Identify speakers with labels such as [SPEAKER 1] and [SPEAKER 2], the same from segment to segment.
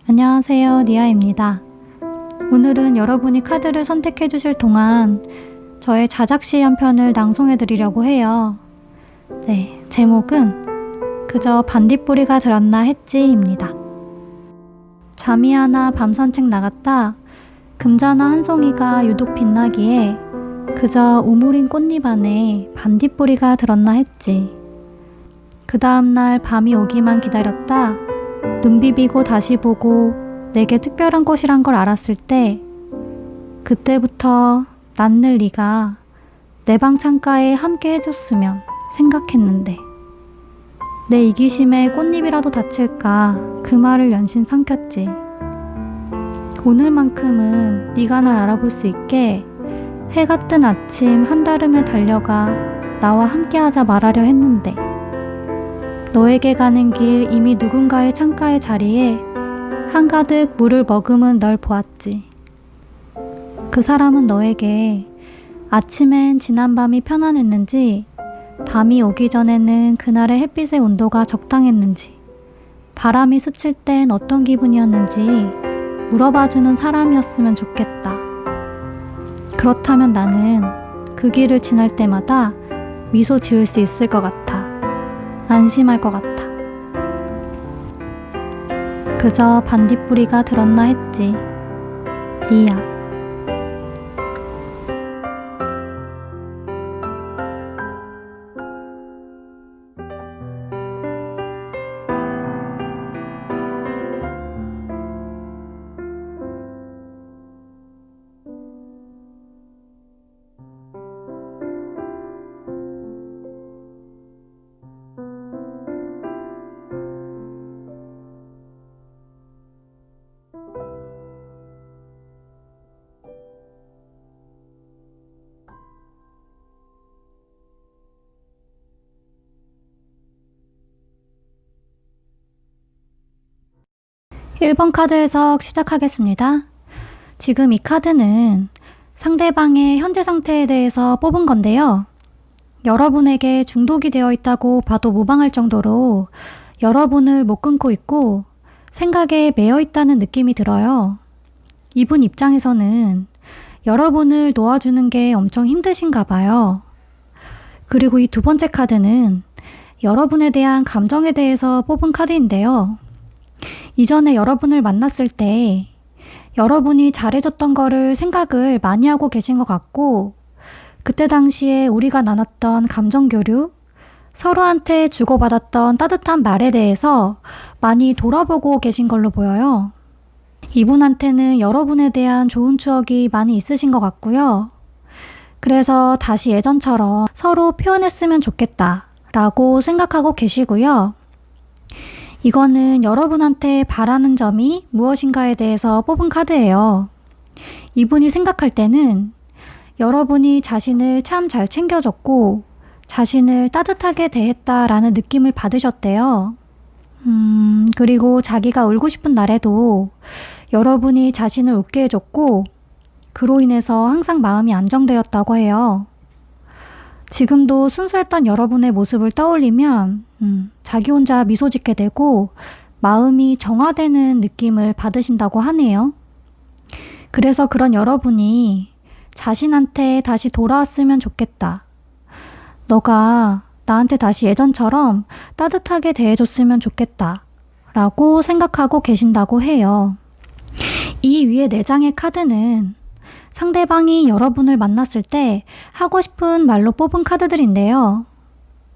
[SPEAKER 1] 안녕하세요, 니아입니다. 오늘은 여러분이 카드를 선택해 주실 동안 저의 자작시 한 편을 낭송해 드리려고 해요. 네, 제목은 그저 반딧불이가 들었나 했지입니다. 잠이 하나 밤 산책 나갔다 금자나 한 송이가 유독 빛나기에 그저 오므린 꽃잎 안에 반딧불이가 들었나 했지. 그 다음날 밤이 오기만 기다렸다 눈 비비고 다시 보고 내게 특별한 꽃이란 걸 알았을 때 그때부터 난 늘 네가 내 방 창가에 함께 해줬으면 생각했는데 내 이기심에 꽃잎이라도 다칠까 그 말을 연신 삼켰지. 오늘만큼은 네가 날 알아볼 수 있게 해가 뜬 아침 한달음에 달려가 나와 함께하자 말하려 했는데 너에게 가는 길 이미 누군가의 창가의 자리에 한가득 물을 머금은 널 보았지. 그 사람은 너에게 아침엔 지난밤이 편안했는지 밤이 오기 전에는 그날의 햇빛의 온도가 적당했는지 바람이 스칠 땐 어떤 기분이었는지 물어봐주는 사람이었으면 좋겠다. 그렇다면 나는 그 길을 지날 때마다 미소 지을 수 있을 것 같아. 안심할 것 같아. 그저 반딧불이가 들었나 했지. 니아. 일 번 카드 해석 시작하겠습니다. 지금 이 카드는 상대방의 현재 상태에 대해서 뽑은 건데요. 여러분에게 중독이 되어 있다고 봐도 무방할 정도로 여러분을 못 끊고 있고 생각에 매여 있다는 느낌이 들어요. 이분 입장에서는 여러분을 놓아주는 게 엄청 힘드신가 봐요. 그리고 이 두 번째 카드는 여러분에 대한 감정에 대해서 뽑은 카드인데요. 이전에 여러분을 만났을 때 여러분이 잘해줬던 거를 생각을 많이 하고 계신 것 같고 그때 당시에 우리가 나눴던 감정 교류, 서로한테 주고받았던 따뜻한 말에 대해서 많이 돌아보고 계신 걸로 보여요. 이분한테는 여러분에 대한 좋은 추억이 많이 있으신 것 같고요. 그래서 다시 예전처럼 서로 표현했으면 좋겠다라고 생각하고 계시고요. 이거는 여러분한테 바라는 점이 무엇인가에 대해서 뽑은 카드예요. 이분이 생각할 때는 여러분이 자신을 참 잘 챙겨줬고 자신을 따뜻하게 대했다라는 느낌을 받으셨대요. 그리고 자기가 울고 싶은 날에도 여러분이 자신을 웃게 해줬고 그로 인해서 항상 마음이 안정되었다고 해요. 지금도 순수했던 여러분의 모습을 떠올리면 자기 혼자 미소 짓게 되고 마음이 정화되는 느낌을 받으신다고 하네요. 그래서 그런 여러분이 자신한테 다시 돌아왔으면 좋겠다. 너가 나한테 다시 예전처럼 따뜻하게 대해줬으면 좋겠다. 라고 생각하고 계신다고 해요. 이 위에 4장의 카드는 상대방이 여러분을 만났을 때 하고 싶은 말로 뽑은 카드들인데요.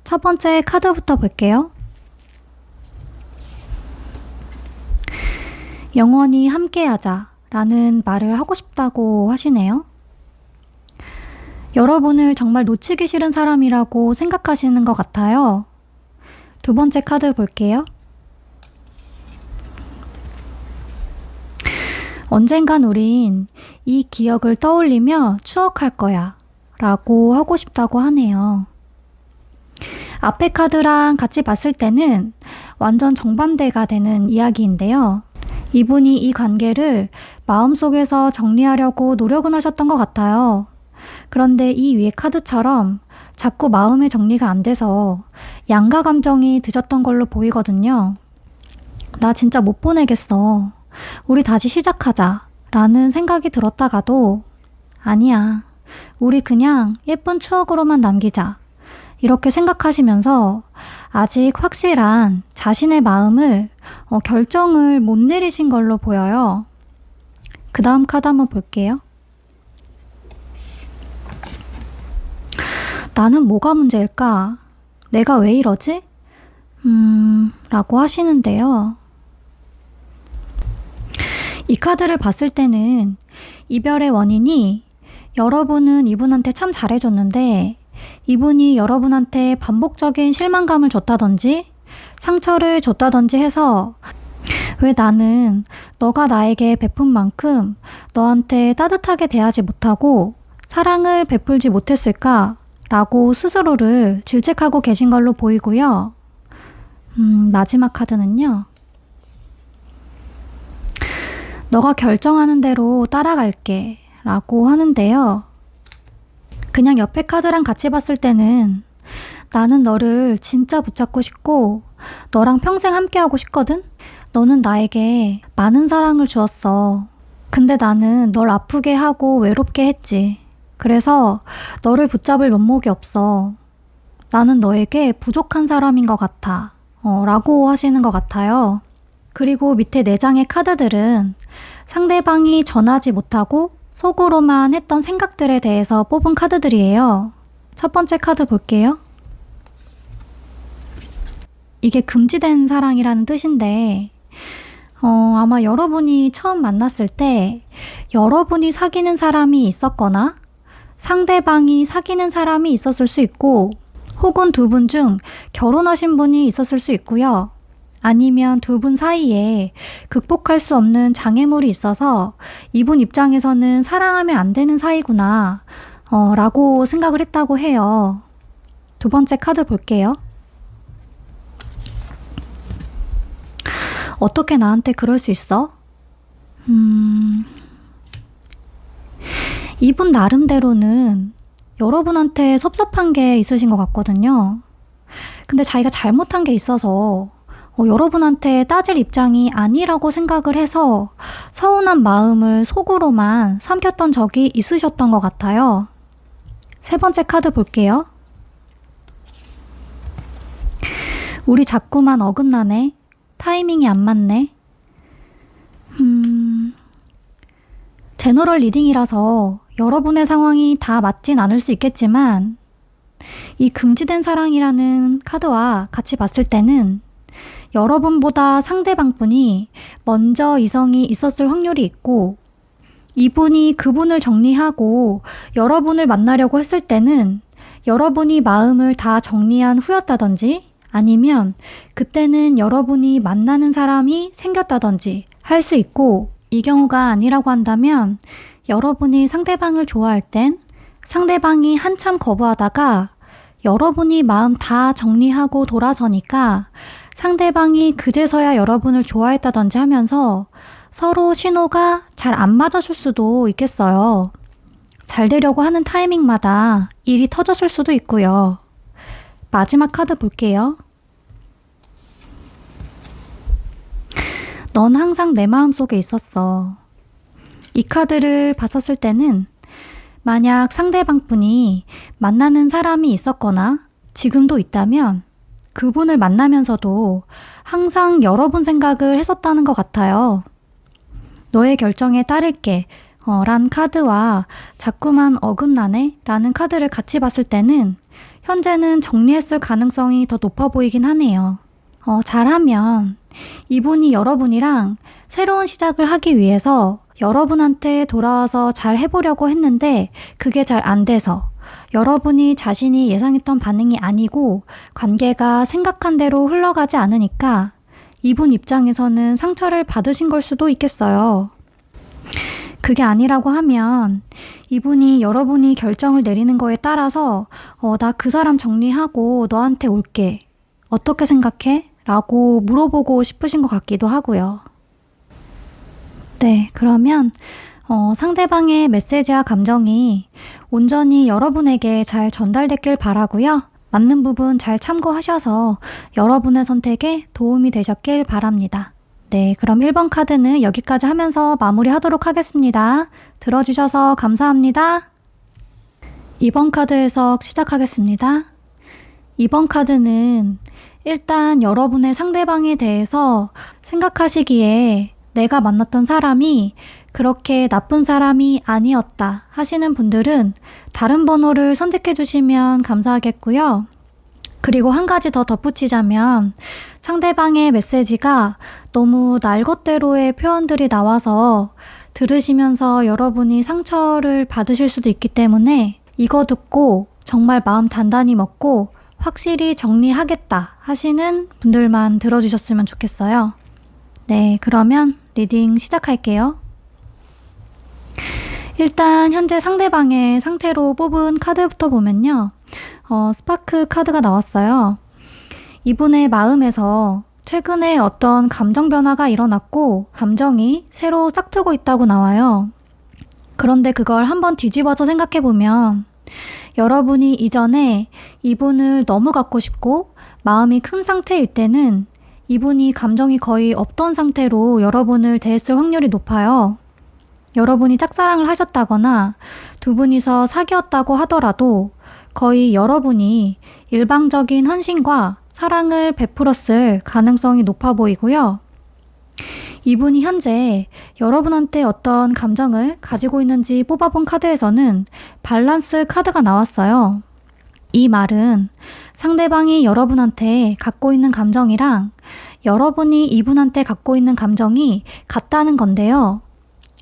[SPEAKER 1] 첫 번째 카드부터 볼게요. 영원히 함께하자 라는 말을 하고 싶다고 하시네요. 여러분을 정말 놓치기 싫은 사람이라고 생각하시는 것 같아요. 두 번째 카드 볼게요. 언젠간 우린 이 기억을 떠올리며 추억할 거야 라고 하고 싶다고 하네요. 앞에 카드랑 같이 봤을 때는 완전 정반대가 되는 이야기인데요. 이분이 이 관계를 마음속에서 정리하려고 노력은 하셨던 것 같아요. 그런데 이 위에 카드처럼 자꾸 마음의 정리가 안 돼서 양가 감정이 드셨던 걸로 보이거든요. 나 진짜 못 보내겠어. 우리 다시 시작하자 라는 생각이 들었다가도 아니야, 우리 그냥 예쁜 추억으로만 남기자 이렇게 생각하시면서 아직 확실한 자신의 마음을 결정을 못 내리신 걸로 보여요. 그 다음 카드 한번 볼게요. 나는 뭐가 문제일까? 내가 왜 이러지? 라고 하시는데요. 이 카드를 봤을 때는 이별의 원인이 여러분은 이분한테 참 잘해줬는데 이분이 여러분한테 반복적인 실망감을 줬다든지 상처를 줬다든지 해서 왜 나는 너가 나에게 베푼 만큼 너한테 따뜻하게 대하지 못하고 사랑을 베풀지 못했을까? 라고 스스로를 질책하고 계신 걸로 보이고요. 마지막 카드는요. 너가 결정하는 대로 따라갈게 라고 하는데요. 그냥 옆에 카드랑 같이 봤을 때는 나는 너를 진짜 붙잡고 싶고 너랑 평생 함께하고 싶거든? 너는 나에게 많은 사랑을 주었어. 근데 나는 널 아프게 하고 외롭게 했지. 그래서 너를 붙잡을 면목이 없어. 나는 너에게 부족한 사람인 것 같아. 라고 하시는 것 같아요. 그리고 밑에 4장의 카드들은 상대방이 전하지 못하고 속으로만 했던 생각들에 대해서 뽑은 카드들이에요. 첫 번째 카드 볼게요. 이게 금지된 사랑이라는 뜻인데 아마 여러분이 처음 만났을 때 여러분이 사귀는 사람이 있었거나 상대방이 사귀는 사람이 있었을 수 있고 혹은 두 분 중 결혼하신 분이 있었을 수 있고요. 아니면 두 분 사이에 극복할 수 없는 장애물이 있어서 이분 입장에서는 사랑하면 안 되는 사이구나 라고 생각을 했다고 해요. 두 번째 카드 볼게요. 어떻게 나한테 그럴 수 있어? 이분 나름대로는 여러분한테 섭섭한 게 있으신 것 같거든요. 근데 자기가 잘못한 게 있어서 여러분한테 따질 입장이 아니라고 생각을 해서 서운한 마음을 속으로만 삼켰던 적이 있으셨던 것 같아요. 세 번째 카드 볼게요. 우리 자꾸만 어긋나네. 타이밍이 안 맞네. 제너럴 리딩이라서 여러분의 상황이 다 맞진 않을 수 있겠지만 이 금지된 사랑이라는 카드와 같이 봤을 때는 여러분보다 상대방분이 먼저 이성이 있었을 확률이 있고 이분이 그분을 정리하고 여러분을 만나려고 했을 때는 여러분이 마음을 다 정리한 후였다든지 아니면 그때는 여러분이 만나는 사람이 생겼다든지 할 수 있고 이 경우가 아니라고 한다면 여러분이 상대방을 좋아할 땐 상대방이 한참 거부하다가 여러분이 마음 다 정리하고 돌아서니까 상대방이 그제서야 여러분을 좋아했다든지 하면서 서로 신호가 잘 안 맞았을 수도 있겠어요. 잘 되려고 하는 타이밍마다 일이 터졌을 수도 있고요. 마지막 카드 볼게요. 넌 항상 내 마음속에 있었어. 이 카드를 봤었을 때는 만약 상대방분이 만나는 사람이 있었거나 지금도 있다면 그분을 만나면서도 항상 여러분 생각을 했었다는 것 같아요. 너의 결정에 따를게 란 카드와 자꾸만 어긋나네 라는 카드를 같이 봤을 때는 현재는 정리했을 가능성이 더 높아 보이긴 하네요. 잘하면 이분이 여러분이랑 새로운 시작을 하기 위해서 여러분한테 돌아와서 잘 해보려고 했는데 그게 잘 안 돼서 여러분이 자신이 예상했던 반응이 아니고 관계가 생각한 대로 흘러가지 않으니까 이분 입장에서는 상처를 받으신 걸 수도 있겠어요. 그게 아니라고 하면 이분이 여러분이 결정을 내리는 거에 따라서 나 그 사람 정리하고 너한테 올게. 어떻게 생각해? 라고 물어보고 싶으신 것 같기도 하고요. 네, 그러면 상대방의 메시지와 감정이 온전히 여러분에게 잘 전달됐길 바라고요. 맞는 부분 잘 참고하셔서 여러분의 선택에 도움이 되셨길 바랍니다. 네, 그럼 1번 카드는 여기까지 하면서 마무리하도록 하겠습니다. 들어주셔서 감사합니다. 2번 카드 해석 시작하겠습니다. 2번 카드는 일단 여러분의 상대방에 대해서 생각하시기에 내가 만났던 사람이 그렇게 나쁜 사람이 아니었다 하시는 분들은 다른 번호를 선택해 주시면 감사하겠고요. 그리고 한 가지 더 덧붙이자면 상대방의 메시지가 너무 날것대로의 표현들이 나와서 들으시면서 여러분이 상처를 받으실 수도 있기 때문에 이거 듣고 정말 마음 단단히 먹고 확실히 정리하겠다 하시는 분들만 들어주셨으면 좋겠어요. 네, 그러면 리딩 시작할게요. 일단 현재 상대방의 상태로 뽑은 카드부터 보면요. 스파크 카드가 나왔어요. 이분의 마음에서 최근에 어떤 감정 변화가 일어났고 감정이 새로 싹트고 있다고 나와요. 그런데 그걸 한번 뒤집어서 생각해보면 여러분이 이전에 이분을 너무 갖고 싶고 마음이 큰 상태일 때는 이분이 감정이 거의 없던 상태로 여러분을 대했을 확률이 높아요. 여러분이 짝사랑을 하셨다거나 두 분이서 사귀었다고 하더라도 거의 여러분이 일방적인 헌신과 사랑을 베풀었을 가능성이 높아 보이고요. 이분이 현재 여러분한테 어떤 감정을 가지고 있는지 뽑아본 카드에서는 밸런스 카드가 나왔어요. 이 말은 상대방이 여러분한테 갖고 있는 감정이랑 여러분이 이분한테 갖고 있는 감정이 같다는 건데요.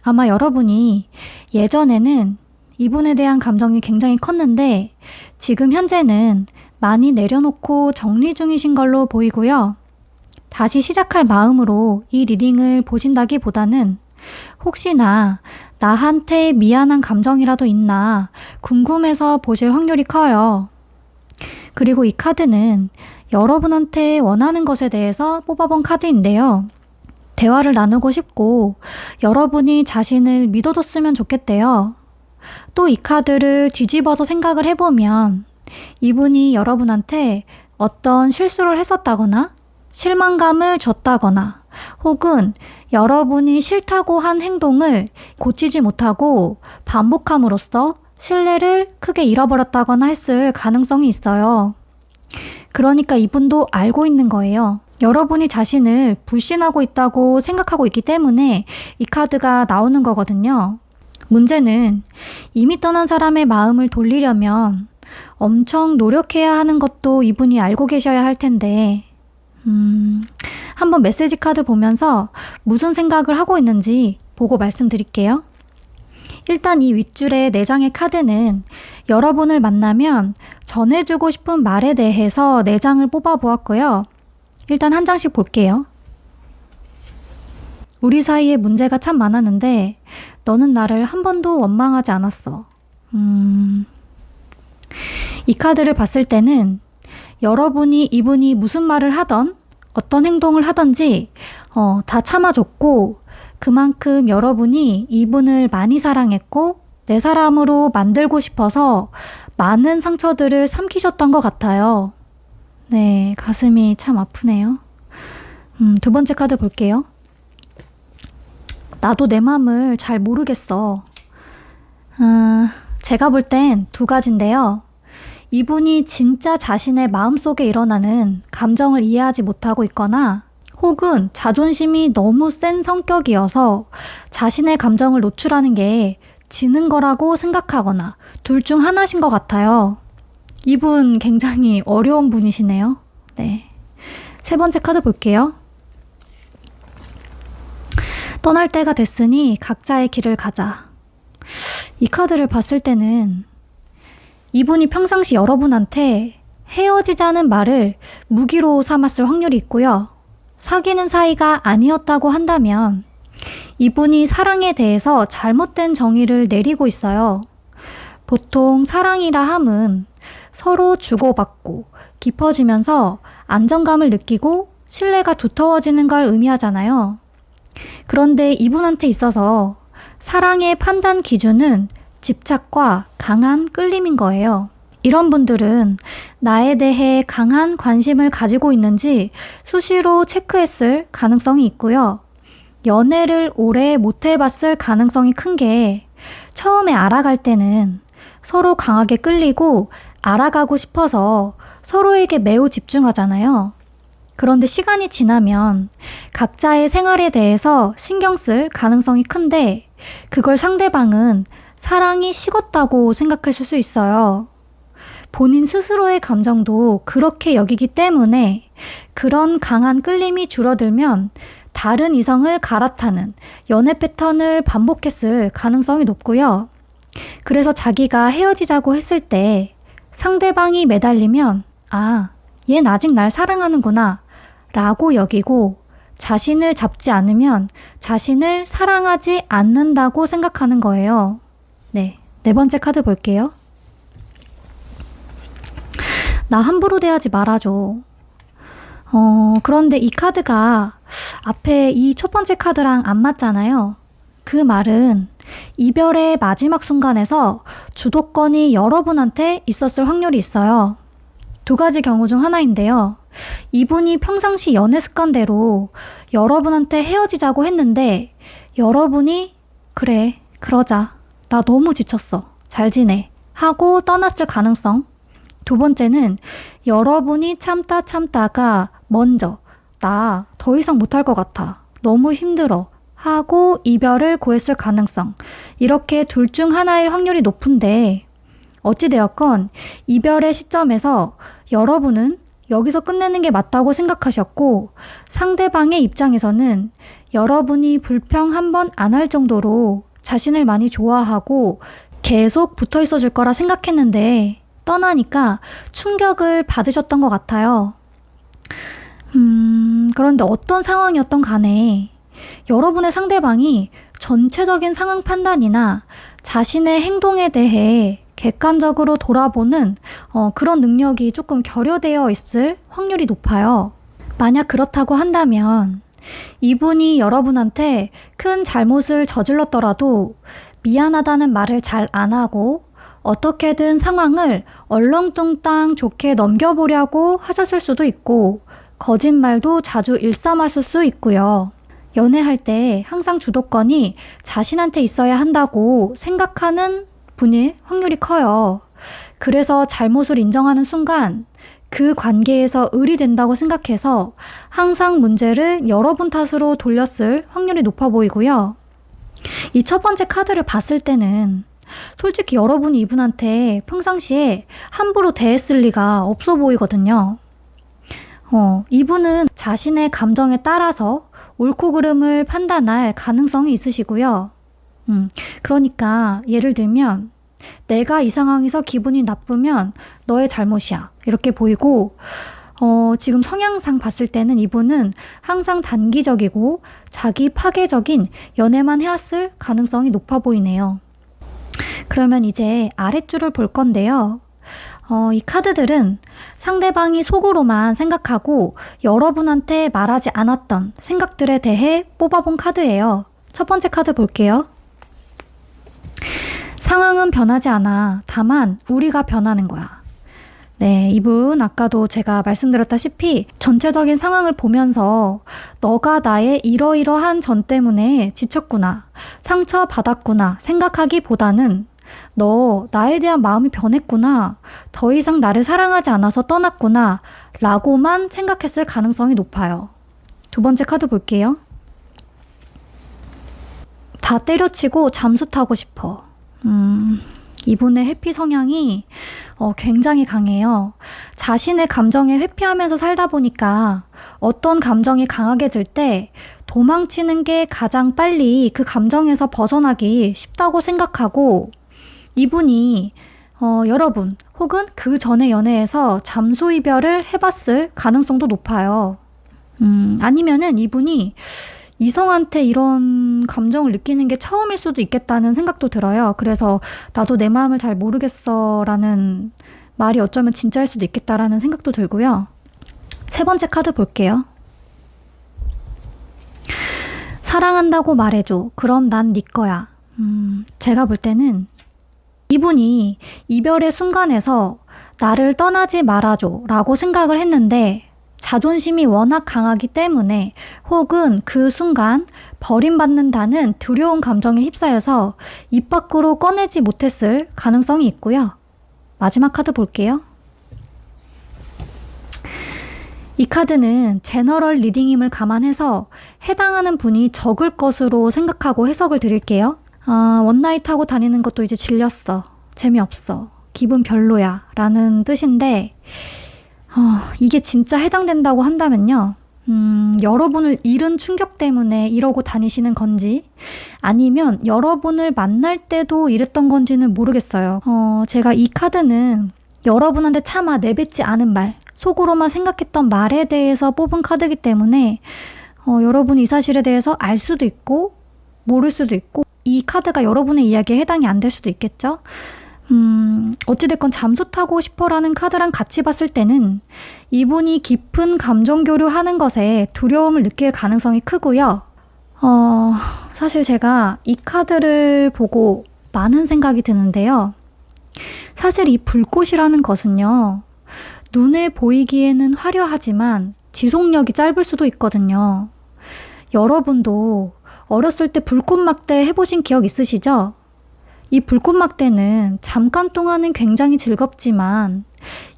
[SPEAKER 1] 아마 여러분이 예전에는 이분에 대한 감정이 굉장히 컸는데 지금 현재는 많이 내려놓고 정리 중이신 걸로 보이고요. 다시 시작할 마음으로 이 리딩을 보신다기보다는 혹시나 나한테 미안한 감정이라도 있나 궁금해서 보실 확률이 커요. 그리고 이 카드는 여러분한테 원하는 것에 대해서 뽑아본 카드인데요. 대화를 나누고 싶고 여러분이 자신을 믿어줬으면 좋겠대요. 또 이 카드를 뒤집어서 생각을 해보면 이분이 여러분한테 어떤 실수를 했었다거나 실망감을 줬다거나 혹은 여러분이 싫다고 한 행동을 고치지 못하고 반복함으로써 신뢰를 크게 잃어버렸다거나 했을 가능성이 있어요. 그러니까 이분도 알고 있는 거예요. 여러분이 자신을 불신하고 있다고 생각하고 있기 때문에 이 카드가 나오는 거거든요. 문제는 이미 떠난 사람의 마음을 돌리려면 엄청 노력해야 하는 것도 이분이 알고 계셔야 할 텐데 한번 메시지 카드 보면서 무슨 생각을 하고 있는지 보고 말씀드릴게요. 일단 이 윗줄의 4장의 카드는 여러분을 만나면 전해주고 싶은 말에 대해서 4장을 뽑아보았고요. 일단 한 장씩 볼게요. 우리 사이에 문제가 참 많았는데 너는 나를 한 번도 원망하지 않았어. 이 카드를 봤을 때는 여러분이 이분이 무슨 말을 하던 어떤 행동을 하던지 다 참아줬고 그만큼 여러분이 이분을 많이 사랑했고 내 사람으로 만들고 싶어서 많은 상처들을 삼키셨던 것 같아요. 네, 가슴이 참 아프네요. 두 번째 카드 볼게요. 나도 내 맘을 잘 모르겠어. 제가 볼 땐 2가지인데요. 이분이 진짜 자신의 마음속에 일어나는 감정을 이해하지 못하고 있거나 혹은 자존심이 너무 센 성격이어서 자신의 감정을 노출하는 게 지는 거라고 생각하거나 둘 중 하나신 것 같아요. 이분 굉장히 어려운 분이시네요. 네. 3번째 카드 볼게요. 떠날 때가 됐으니 각자의 길을 가자. 이 카드를 봤을 때는 이분이 평상시 여러분한테 헤어지자는 말을 무기로 삼았을 확률이 있고요. 사귀는 사이가 아니었다고 한다면 이분이 사랑에 대해서 잘못된 정의를 내리고 있어요. 보통 사랑이라 함은 서로 주고받고 깊어지면서 안정감을 느끼고 신뢰가 두터워지는 걸 의미하잖아요. 그런데 이분한테 있어서 사랑의 판단 기준은 집착과 강한 끌림인 거예요. 이런 분들은 나에 대해 강한 관심을 가지고 있는지 수시로 체크했을 가능성이 있고요. 연애를 오래 못 해봤을 가능성이 큰 게 처음에 알아갈 때는 서로 강하게 끌리고 알아가고 싶어서 서로에게 매우 집중하잖아요. 그런데 시간이 지나면 각자의 생활에 대해서 신경 쓸 가능성이 큰데 그걸 상대방은 사랑이 식었다고 생각했을 수 있어요. 본인 스스로의 감정도 그렇게 여기기 때문에 그런 강한 끌림이 줄어들면 다른 이성을 갈아타는 연애 패턴을 반복했을 가능성이 높고요. 그래서 자기가 헤어지자고 했을 때 상대방이 매달리면 얜 아직 날 사랑하는구나 라고 여기고 자신을 잡지 않으면 자신을 사랑하지 않는다고 생각하는 거예요. 네 번째 카드 볼게요. 나 함부로 대하지 말아줘. 그런데 이 카드가 앞에 이 첫 번째 카드랑 안 맞잖아요. 그 말은 이별의 마지막 순간에서 주도권이 여러분한테 있었을 확률이 있어요. 두 가지 경우 중 하나인데요. 이분이 평상시 연애 습관대로 여러분한테 헤어지자고 했는데 여러분이 그래, 그러자. 나 너무 지쳤어. 잘 지내. 하고 떠났을 가능성. 두 번째는 여러분이 참다가 먼저 나 더 이상 못할 것 같아. 너무 힘들어. 하고 이별을 고했을 가능성. 이렇게 둘 중 하나일 확률이 높은데 어찌되었건 이별의 시점에서 여러분은 여기서 끝내는 게 맞다고 생각하셨고 상대방의 입장에서는 여러분이 불평 한 번 안 할 정도로 자신을 많이 좋아하고 계속 붙어 있어 줄 거라 생각했는데 떠나니까 충격을 받으셨던 것 같아요. 그런데 어떤 상황이었던 간에 여러분의 상대방이 전체적인 상황 판단이나 자신의 행동에 대해 객관적으로 돌아보는 그런 능력이 조금 결여되어 있을 확률이 높아요. 만약 그렇다고 한다면 이분이 여러분한테 큰 잘못을 저질렀더라도 미안하다는 말을 잘 안 하고 어떻게든 상황을 얼렁뚱땅 좋게 넘겨보려고 하셨을 수도 있고 거짓말도 자주 일삼았을 수 있고요. 연애할 때 항상 주도권이 자신한테 있어야 한다고 생각하는 분일 확률이 커요. 그래서 잘못을 인정하는 순간 그 관계에서 을이 된다고 생각해서 항상 문제를 여러분 탓으로 돌렸을 확률이 높아 보이고요. 이 첫 번째 카드를 봤을 때는 솔직히 여러분이 이분한테 평상시에 함부로 대했을 리가 없어 보이거든요. 이분은 자신의 감정에 따라서 옳고 그름을 판단할 가능성이 있으시고요. 그러니까 예를 들면 내가 이 상황에서 기분이 나쁘면 너의 잘못이야 이렇게 보이고 지금 성향상 봤을 때는 이분은 항상 단기적이고 자기 파괴적인 연애만 해왔을 가능성이 높아 보이네요. 그러면 이제 아랫줄을 볼 건데요. 이 카드들은 상대방이 속으로만 생각하고 여러분한테 말하지 않았던 생각들에 대해 뽑아본 카드예요. 첫 번째 카드 볼게요. 상황은 변하지 않아. 다만 우리가 변하는 거야. 네, 이분 아까도 제가 말씀드렸다시피 전체적인 상황을 보면서 너가 나의 이러이러한 점 때문에 지쳤구나, 상처받았구나 생각하기보다는 너 나에 대한 마음이 변했구나, 더 이상 나를 사랑하지 않아서 떠났구나 라고만 생각했을 가능성이 높아요. 두 번째 카드 볼게요. 다 때려치고 잠수 타고 싶어. 이분의 회피 성향이 굉장히 강해요. 자신의 감정에 회피하면서 살다 보니까 어떤 감정이 강하게 들 때 도망치는 게 가장 빨리 그 감정에서 벗어나기 쉽다고 생각하고 이분이 여러분 혹은 그 전의 연애에서 잠수 이별을 해봤을 가능성도 높아요. 아니면은 이분이 이성한테 이런 감정을 느끼는 게 처음일 수도 있겠다는 생각도 들어요. 그래서 나도 내 마음을 잘 모르겠어 라는 말이 어쩌면 진짜일 수도 있겠다라는 생각도 들고요. 세 번째 카드 볼게요. 사랑한다고 말해줘. 그럼 난 네 거야. 제가 볼 때는 이분이 이별의 순간에서 나를 떠나지 말아줘 라고 생각을 했는데 자존심이 워낙 강하기 때문에 혹은 그 순간 버림받는다는 두려운 감정에 휩싸여서 입 밖으로 꺼내지 못했을 가능성이 있고요. 마지막 카드 볼게요. 이 카드는 제너럴 리딩임을 감안해서 해당하는 분이 적을 것으로 생각하고 해석을 드릴게요. 원나잇 하고 다니는 것도 이제 질렸어. 재미없어. 기분 별로야. 라는 뜻인데 이게 진짜 해당된다고 한다면요. 여러분을 잃은 충격 때문에 이러고 다니시는 건지 아니면 여러분을 만날 때도 이랬던 건지는 모르겠어요. 제가 이 카드는 여러분한테 차마 내뱉지 않은 말, 속으로만 생각했던 말에 대해서 뽑은 카드이기 때문에 여러분이 이 사실에 대해서 알 수도 있고 모를 수도 있고 이 카드가 여러분의 이야기에 해당이 안 될 수도 있겠죠. 어찌됐건 잠수 타고 싶어라는 카드랑 같이 봤을 때는 이분이 깊은 감정 교류하는 것에 두려움을 느낄 가능성이 크고요. 사실 제가 이 카드를 보고 많은 생각이 드는데요. 사실 이 불꽃이라는 것은요. 눈에 보이기에는 화려하지만 지속력이 짧을 수도 있거든요. 여러분도 어렸을 때 불꽃막대 해보신 기억 있으시죠? 이 불꽃막대는 잠깐 동안은 굉장히 즐겁지만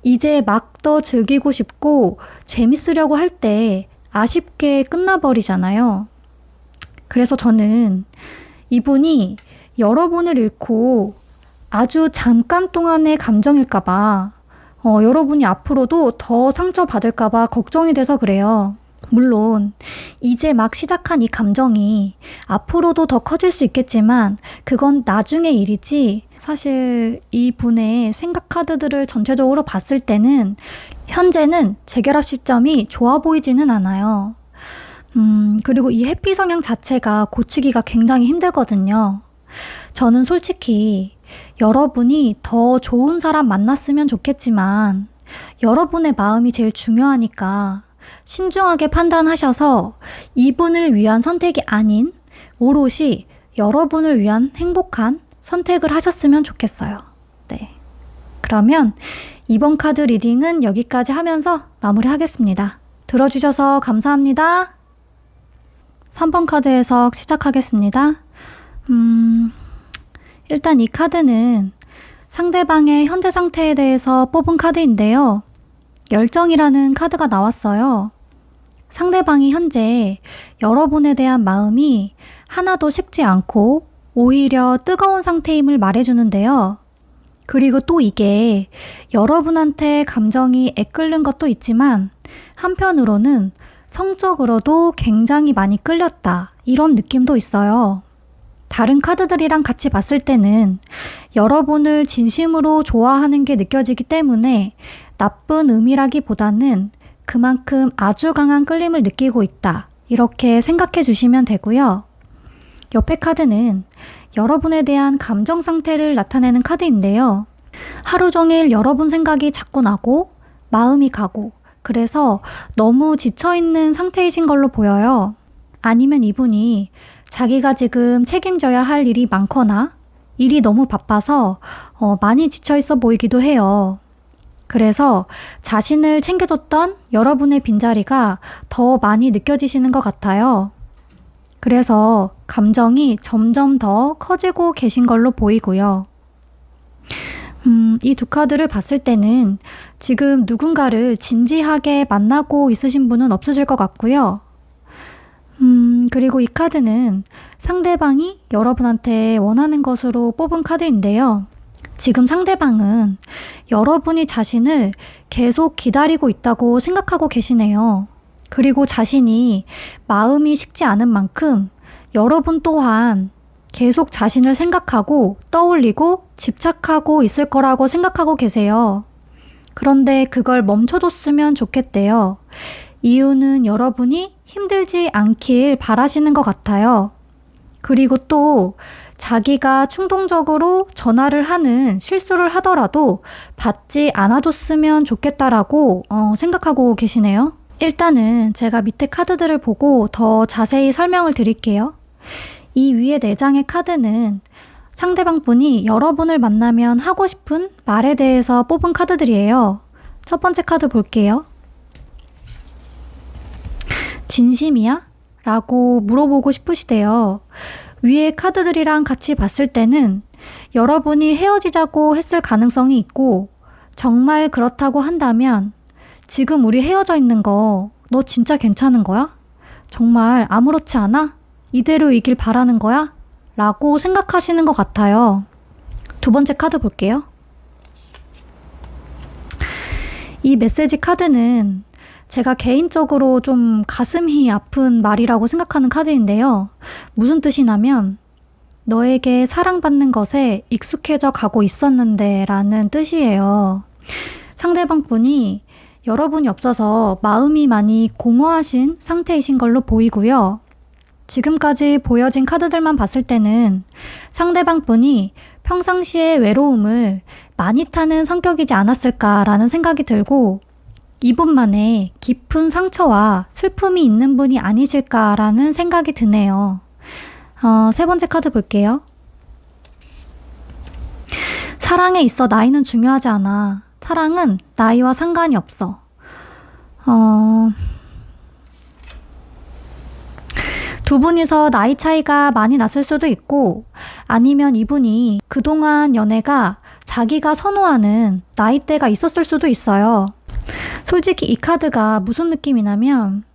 [SPEAKER 1] 이제 막 더 즐기고 싶고 재밌으려고 할 때 아쉽게 끝나버리잖아요. 그래서 저는 이분이 여러분을 잃고 아주 잠깐 동안의 감정일까봐 여러분이 앞으로도 더 상처받을까봐 걱정이 돼서 그래요. 물론 이제 막 시작한 이 감정이 앞으로도 더 커질 수 있겠지만 그건 나중의 일이지 사실 이분의 생각 카드들을 전체적으로 봤을 때는 현재는 재결합 시점이 좋아 보이지는 않아요. 그리고 이 해피 성향 자체가 고치기가 굉장히 힘들거든요. 저는 솔직히 여러분이 더 좋은 사람 만났으면 좋겠지만 여러분의 마음이 제일 중요하니까 신중하게 판단하셔서 이분을 위한 선택이 아닌 오롯이 여러분을 위한 행복한 선택을 하셨으면 좋겠어요. 네. 그러면 이번 카드 리딩은 여기까지 하면서 마무리하겠습니다. 들어주셔서 감사합니다. 3번 카드 해석 시작하겠습니다. 일단 이 카드는 상대방의 현재 상태에 대해서 뽑은 카드인데요. 열정이라는 카드가 나왔어요. 상대방이 현재 여러분에 대한 마음이 하나도 식지 않고 오히려 뜨거운 상태임을 말해주는데요. 그리고 또 이게 여러분한테 감정이 애끓는 것도 있지만 한편으로는 성적으로도 굉장히 많이 끌렸다. 이런 느낌도 있어요. 다른 카드들이랑 같이 봤을 때는 여러분을 진심으로 좋아하는 게 느껴지기 때문에 나쁜 의미라기보다는 그만큼 아주 강한 끌림을 느끼고 있다. 이렇게 생각해 주시면 되고요. 옆에 카드는 여러분에 대한 감정 상태를 나타내는 카드인데요. 하루 종일 여러분 생각이 자꾸 나고 마음이 가고 그래서 너무 지쳐있는 상태이신 걸로 보여요. 아니면 이분이 자기가 지금 책임져야 할 일이 많거나 일이 너무 바빠서 많이 지쳐있어 보이기도 해요. 그래서 자신을 챙겨줬던 여러분의 빈자리가 더 많이 느껴지시는 것 같아요. 그래서 감정이 점점 더 커지고 계신 걸로 보이고요. 이 두 카드를 봤을 때는 지금 누군가를 진지하게 만나고 있으신 분은 없으실 것 같고요. 그리고 이 카드는 상대방이 여러분한테 원하는 것으로 뽑은 카드인데요. 지금 상대방은 여러분이 자신을 계속 기다리고 있다고 생각하고 계시네요. 그리고 자신이 마음이 식지 않은 만큼 여러분 또한 계속 자신을 생각하고 떠올리고 집착하고 있을 거라고 생각하고 계세요. 그런데 그걸 멈춰줬으면 좋겠대요. 이유는 여러분이 힘들지 않길 바라시는 것 같아요. 그리고 또 자기가 충동적으로 전화를 하는 실수를 하더라도 받지 않아줬으면 좋겠다라고 생각하고 계시네요. 일단은 제가 밑에 카드들을 보고 더 자세히 설명을 드릴게요. 이 위에 4장의 카드는 상대방 분이 여러분을 만나면 하고 싶은 말에 대해서 뽑은 카드들이에요. 첫 번째 카드 볼게요. 진심이야? 라고 물어보고 싶으시대요. 위에 카드들이랑 같이 봤을 때는 여러분이 헤어지자고 했을 가능성이 있고, 정말 그렇다고 한다면 지금 우리 헤어져 있는 거 너 진짜 괜찮은 거야? 정말 아무렇지 않아? 이대로이길 바라는 거야? 라고 생각하시는 것 같아요. 두 번째 카드 볼게요. 이 메시지 카드는 제가 개인적으로 좀 가슴이 아픈 말이라고 생각하는 카드인데요. 무슨 뜻이냐면 너에게 사랑받는 것에 익숙해져 가고 있었는데 라는 뜻이에요. 상대방 분이 여러분이 없어서 마음이 많이 공허하신 상태이신 걸로 보이고요. 지금까지 보여진 카드들만 봤을 때는 상대방 분이 평상시에 외로움을 많이 타는 성격이지 않았을까라는 생각이 들고 이분만의 깊은 상처와 슬픔이 있는 분이 아니실까라는 생각이 드네요. 세 번째 카드 볼게요. 사랑에 있어 나이는 중요하지 않아. 사랑은 나이와 상관이 없어. 두 분이서 나이 차이가 많이 났을 수도 있고 아니면 이분이 그동안 연애가 자기가 선호하는 나이대가 있었을 수도 있어요. 솔직히 이 카드가 무슨 느낌이냐면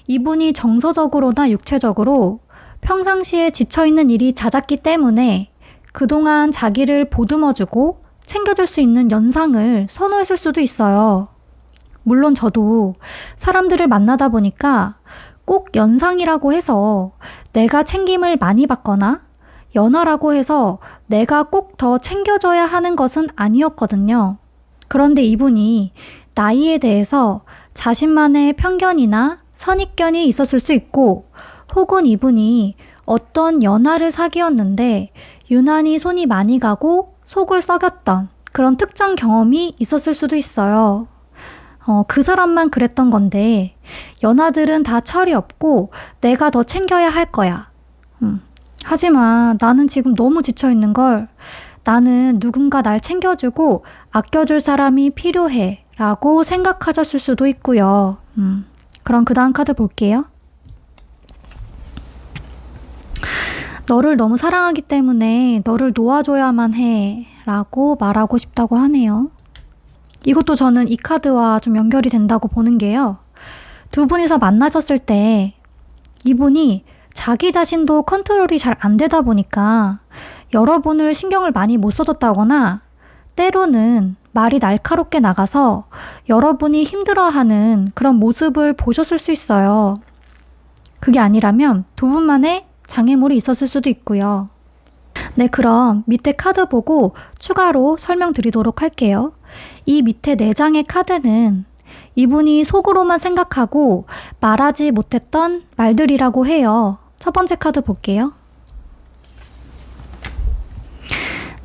[SPEAKER 1] 이분이 정서적으로나 육체적으로 평상시에 지쳐있는 일이 잦았기 때문에 그동안 자기를 보듬어주고 챙겨줄 수 있는 연상을 선호했을 수도 있어요. 물론 저도 사람들을 만나다 보니까 꼭 연상이라고 해서 내가 챙김을 많이 받거나 연하라고 해서 내가 꼭 더 챙겨줘야 하는 것은 아니었거든요. 그런데 이분이 나이에 대해서 자신만의 편견이나 선입견이 있었을 수 있고 혹은 이분이 어떤 연하를 사귀었는데 유난히 손이 많이 가고 속을 썩였던 그런 특정 경험이 있었을 수도 있어요. 그 사람만 그랬던 건데 연하들은 다 철이 없고 내가 더 챙겨야 할 거야. 하지만 나는 지금 너무 지쳐있는 걸 나는 누군가 날 챙겨주고 아껴줄 사람이 필요해 라고 생각하셨을 수도 있고요. 그럼 그 다음 카드 볼게요. 너를 너무 사랑하기 때문에 너를 놓아줘야만 해 라고 말하고 싶다고 하네요. 이것도 저는 이 카드와 좀 연결이 된다고 보는 게요. 두 분이서 만나셨을 때 이분이 자기 자신도 컨트롤이 잘 안 되다 보니까 여러분을 신경을 많이 못 써줬다거나 때로는 말이 날카롭게 나가서 여러분이 힘들어하는 그런 모습을 보셨을 수 있어요. 그게 아니라면 두 분만의 장애물이 있었을 수도 있고요. 네, 그럼 밑에 카드 보고 추가로 설명드리도록 할게요. 이 밑에 4장의 카드는 이분이 속으로만 생각하고 말하지 못했던 말들이라고 해요. 첫 번째 카드 볼게요.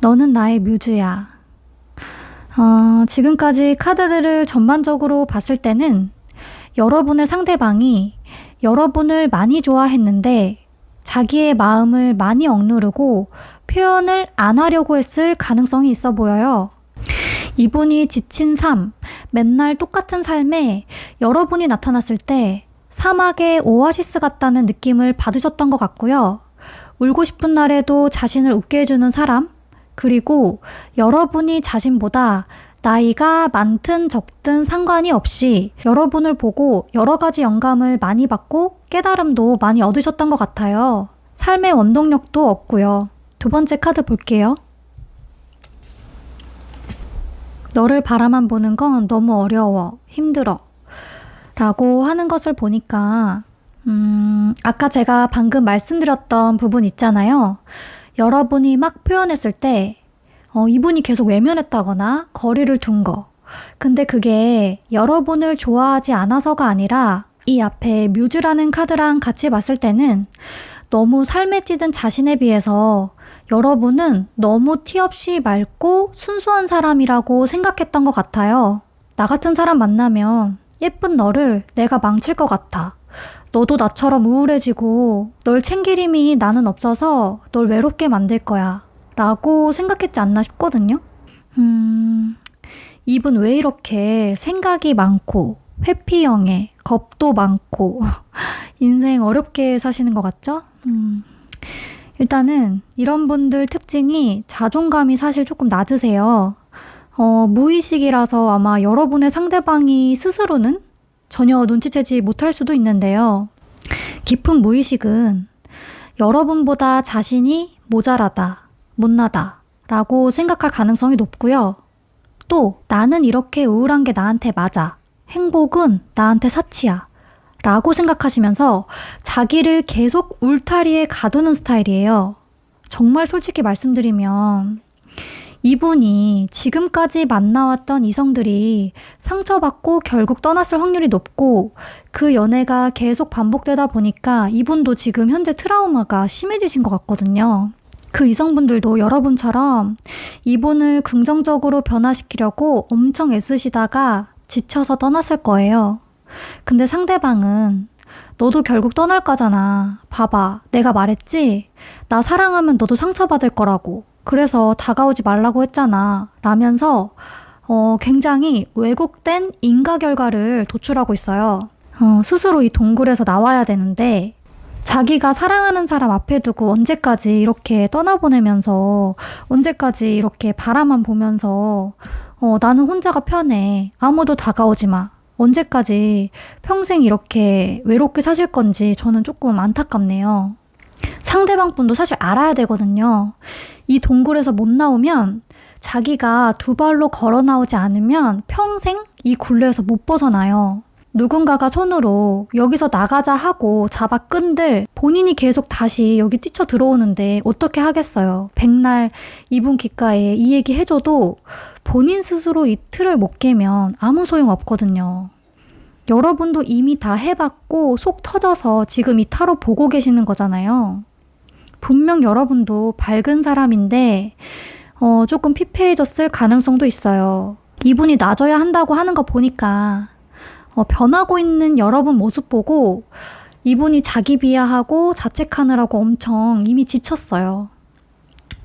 [SPEAKER 1] 너는 나의 뮤즈야. 지금까지 카드들을 전반적으로 봤을 때는 여러분의 상대방이 여러분을 많이 좋아했는데 자기의 마음을 많이 억누르고 표현을 안 하려고 했을 가능성이 있어 보여요. 이분이 지친 삶, 맨날 똑같은 삶에 여러분이 나타났을 때 사막의 오아시스 같다는 느낌을 받으셨던 것 같고요. 울고 싶은 날에도 자신을 웃게 해주는 사람, 그리고 여러분이 자신보다 나이가 많든 적든 상관이 없이 여러분을 보고 여러 가지 영감을 많이 받고 깨달음도 많이 얻으셨던 것 같아요. 삶의 원동력도 얻고요. 두 번째 카드 볼게요. 너를 바라만 보는 건 너무 어려워, 힘들어 라고 하는 것을 보니까 아까 제가 방금 말씀드렸던 부분 있잖아요. 여러분이 막 표현했을 때 이분이 계속 외면했다거나 거리를 둔 거. 근데 그게 여러분을 좋아하지 않아서가 아니라 이 앞에 뮤즈라는 카드랑 같이 봤을 때는 너무 삶에 찌든 자신에 비해서 여러분은 너무 티 없이 맑고 순수한 사람이라고 생각했던 것 같아요. 나 같은 사람 만나면 예쁜 너를 내가 망칠 것 같아. 너도 나처럼 우울해지고 널 챙길 힘이 나는 없어서 널 외롭게 만들 거야. 라고 생각했지 않나 싶거든요. 이분 왜 이렇게 생각이 많고 회피형에 겁도 많고 인생 어렵게 사시는 것 같죠? 일단은 이런 분들 특징이 자존감이 사실 조금 낮으세요. 무의식이라서 아마 여러분의 상대방이 스스로는 전혀 눈치채지 못할 수도 있는데요. 깊은 무의식은 여러분보다 자신이 모자라다, 못나다 라고 생각할 가능성이 높고요. 또 나는 이렇게 우울한 게 나한테 맞아. 행복은 나한테 사치야. 라고 생각하시면서 자기를 계속 울타리에 가두는 스타일이에요. 정말 솔직히 말씀드리면 이분이 지금까지 만나왔던 이성들이 상처받고 결국 떠났을 확률이 높고 그 연애가 계속 반복되다 보니까 이분도 지금 현재 트라우마가 심해지신 것 같거든요. 그 이성분들도 여러분처럼 이분을 긍정적으로 변화시키려고 엄청 애쓰시다가 지쳐서 떠났을 거예요. 근데 상대방은 너도 결국 떠날 거잖아. 봐봐, 내가 말했지? 나 사랑하면 너도 상처받을 거라고. 그래서 다가오지 말라고 했잖아. 라면서 굉장히 왜곡된 인과 결과를 도출하고 있어요. 스스로 이 동굴에서 나와야 되는데 자기가 사랑하는 사람 앞에 두고 언제까지 이렇게 떠나보내면서 언제까지 이렇게 바라만 보면서 나는 혼자가 편해. 아무도 다가오지 마. 언제까지 평생 이렇게 외롭게 사실 건지 저는 조금 안타깝네요. 상대방 분도 사실 알아야 되거든요. 이 동굴에서 못 나오면 자기가 두 발로 걸어 나오지 않으면 평생 이 굴레에서 못 벗어나요. 누군가가 손으로 여기서 나가자 하고 잡아 끈들 본인이 계속 다시 여기 뛰쳐 들어오는데 어떻게 하겠어요. 백날 이분 귓가에 이 얘기 해줘도 본인 스스로 이 틀을 못 깨면 아무 소용 없거든요. 여러분도 이미 다 해봤고 속 터져서 지금 이 타로 보고 계시는 거잖아요. 분명 여러분도 밝은 사람인데 조금 피폐해졌을 가능성도 있어요. 이분이 놔줘야 한다고 하는 거 보니까 변하고 있는 여러분 모습 보고 이분이 자기 비하하고 자책하느라고 엄청 이미 지쳤어요.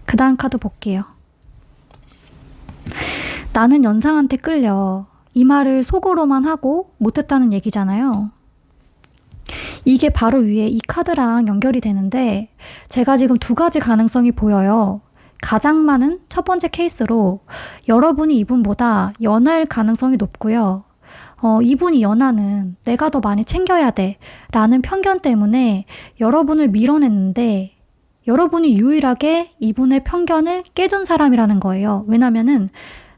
[SPEAKER 1] 그 다음 카드 볼게요. 나는 연상한테 끌려. 이 말을 속으로만 하고 못했다는 얘기잖아요. 이게 바로 위에 이 카드랑 연결이 되는데 제가 지금 두 가지 가능성이 보여요. 가장 많은 첫 번째 케이스로 여러분이 이분보다 연하일 가능성이 높고요. 이분이 연하는 내가 더 많이 챙겨야 돼 라는 편견 때문에 여러분을 밀어냈는데 여러분이 유일하게 이분의 편견을 깨준 사람이라는 거예요. 왜냐면은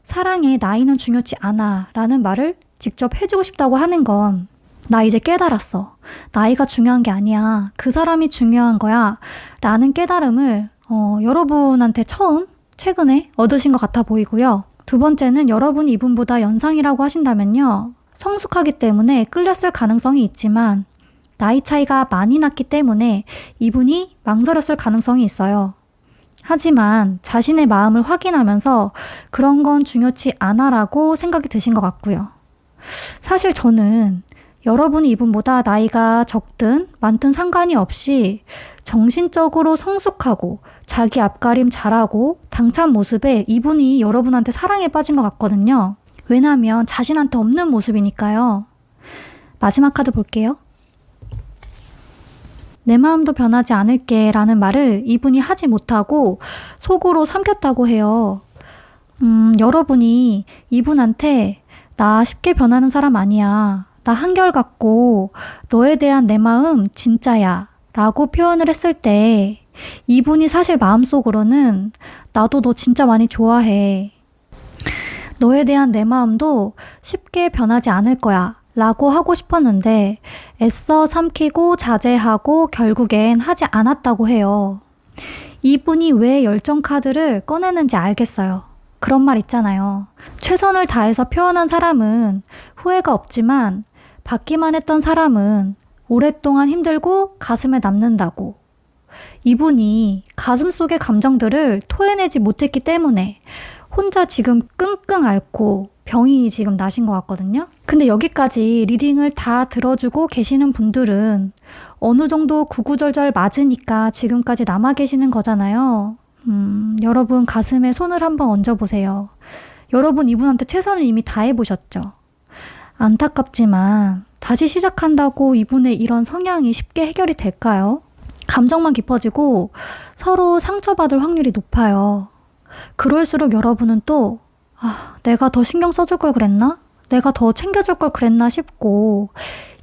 [SPEAKER 1] 사랑에 나이는 중요치 않아 라는 말을 직접 해주고 싶다고 하는 건 나 이제 깨달았어. 나이가 중요한 게 아니야. 그 사람이 중요한 거야 라는 깨달음을 여러분한테 최근에 얻으신 것 같아 보이고요. 두 번째는 여러분이 이분보다 연상이라고 하신다면요. 성숙하기 때문에 끌렸을 가능성이 있지만 나이 차이가 많이 났기 때문에 이분이 망설였을 가능성이 있어요. 하지만 자신의 마음을 확인하면서 그런 건 중요치 않아라고 생각이 드신 것 같고요. 사실 저는 여러분이 이분보다 나이가 적든 많든 상관이 없이 정신적으로 성숙하고 자기 앞가림 잘하고 당찬 모습에 이분이 여러분한테 사랑에 빠진 것 같거든요. 왜냐하면 자신한테 없는 모습이니까요. 마지막 카드 볼게요. 내 마음도 변하지 않을게 라는 말을 이분이 하지 못하고 속으로 삼켰다고 해요. 여러분이 이분한테 나 쉽게 변하는 사람 아니야. 나 한결같고 너에 대한 내 마음 진짜야 라고 표현을 했을 때 이분이 사실 마음속으로는 나도 너 진짜 많이 좋아해. 너에 대한 내 마음도 쉽게 변하지 않을 거야 라고 하고 싶었는데 애써 삼키고 자제하고 결국엔 하지 않았다고 해요. 이분이 왜 열정 카드를 꺼내는지 알겠어요. 그런 말 있잖아요. 최선을 다해서 표현한 사람은 후회가 없지만 받기만 했던 사람은 오랫동안 힘들고 가슴에 남는다고. 이분이 가슴 속의 감정들을 토해내지 못했기 때문에 혼자 지금 끙끙 앓고 병이 지금 나신 것 같거든요. 근데 여기까지 리딩을 다 들어주고 계시는 분들은 어느 정도 구구절절 맞으니까 지금까지 남아 계시는 거잖아요. 여러분 가슴에 손을 한번 얹어보세요. 여러분 이분한테 최선을 이미 다해보셨죠? 안타깝지만 다시 시작한다고 이분의 이런 성향이 쉽게 해결이 될까요? 감정만 깊어지고 서로 상처받을 확률이 높아요. 그럴수록 여러분은 또 내가 더 신경 써줄 걸 그랬나? 내가 더 챙겨줄 걸 그랬나 싶고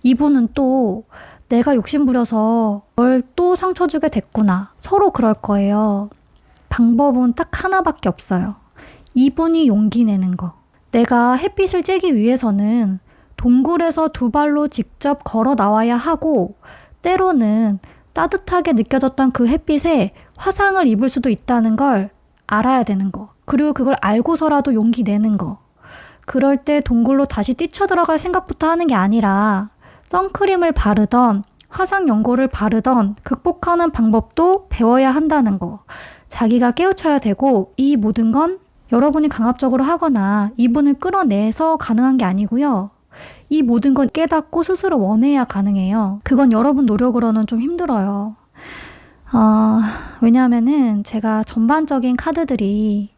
[SPEAKER 1] 이분은 또 내가 욕심부려서 널 또 상처 주게 됐구나. 서로 그럴 거예요. 방법은 딱 하나밖에 없어요. 이분이 용기 내는 거. 내가 햇빛을 쬐기 위해서는 동굴에서 두 발로 직접 걸어 나와야 하고 때로는 따뜻하게 느껴졌던 그 햇빛에 화상을 입을 수도 있다는 걸 알아야 되는 거. 그리고 그걸 알고서라도 용기 내는 거. 그럴 때 동굴로 다시 뛰쳐들어갈 생각부터 하는 게 아니라 선크림을 바르던 화상 연고를 바르던 극복하는 방법도 배워야 한다는 거. 자기가 깨우쳐야 되고 이 모든 건 여러분이 강압적으로 하거나 이분을 끌어내서 가능한 게 아니고요. 이 모든 건 깨닫고 스스로 원해야 가능해요. 그건 여러분 노력으로는 좀 힘들어요. 왜냐하면은 제가 전반적인 카드들이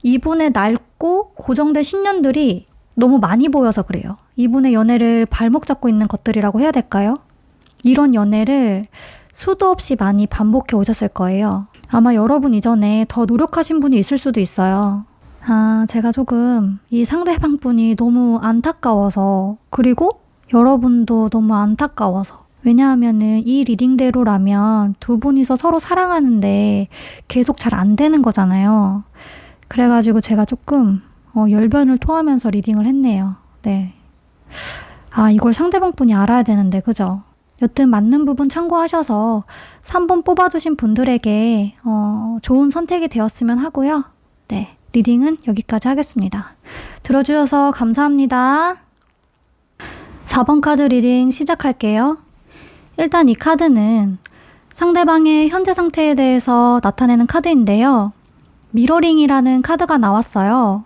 [SPEAKER 1] 이분의 낡고 고정된 신념들이 너무 많이 보여서 그래요. 이분의 연애를 발목 잡고 있는 것들이라고 해야 될까요? 이런 연애를 수도 없이 많이 반복해 오셨을 거예요. 아마 여러분 이전에 더 노력하신 분이 있을 수도 있어요. 제가 조금 이 상대방 분이 너무 안타까워서 그리고 여러분도 너무 안타까워서 왜냐하면은 이 리딩대로라면 두 분이서 서로 사랑하는데 계속 잘 안 되는 거잖아요. 그래가지고 제가 조금 열변을 토하면서 리딩을 했네요. 네. 이걸 상대방 분이 알아야 되는데 그죠? 여튼 맞는 부분 참고하셔서 3번 뽑아주신 분들에게 좋은 선택이 되었으면 하고요. 네. 리딩은 여기까지 하겠습니다. 들어주셔서 감사합니다. 4번 카드 리딩 시작할게요. 일단 이 카드는 상대방의 현재 상태에 대해서 나타내는 카드인데요. 미러링이라는 카드가 나왔어요.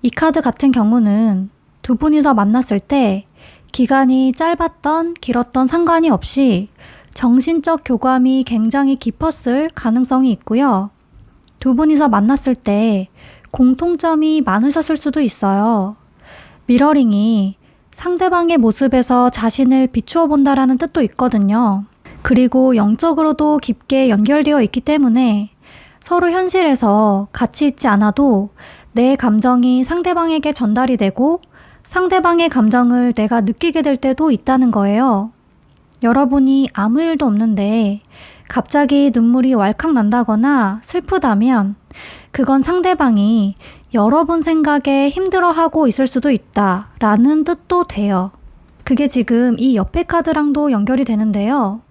[SPEAKER 1] 이 카드 같은 경우는 두 분이서 만났을 때 기간이 짧았던 길었던 상관이 없이 정신적 교감이 굉장히 깊었을 가능성이 있고요. 두 분이서 만났을 때 공통점이 많으셨을 수도 있어요. 미러링이 상대방의 모습에서 자신을 비추어 본다라는 뜻도 있거든요. 그리고 영적으로도 깊게 연결되어 있기 때문에 서로 현실에서 같이 있지 않아도 내 감정이 상대방에게 전달이 되고 상대방의 감정을 내가 느끼게 될 때도 있다는 거예요. 여러분이 아무 일도 없는데 갑자기 눈물이 왈칵 난다거나 슬프다면 그건 상대방이 여러분 생각에 힘들어하고 있을 수도 있다라는 뜻도 돼요. 그게 지금 이 옆에 카드랑도 연결이 되는데요.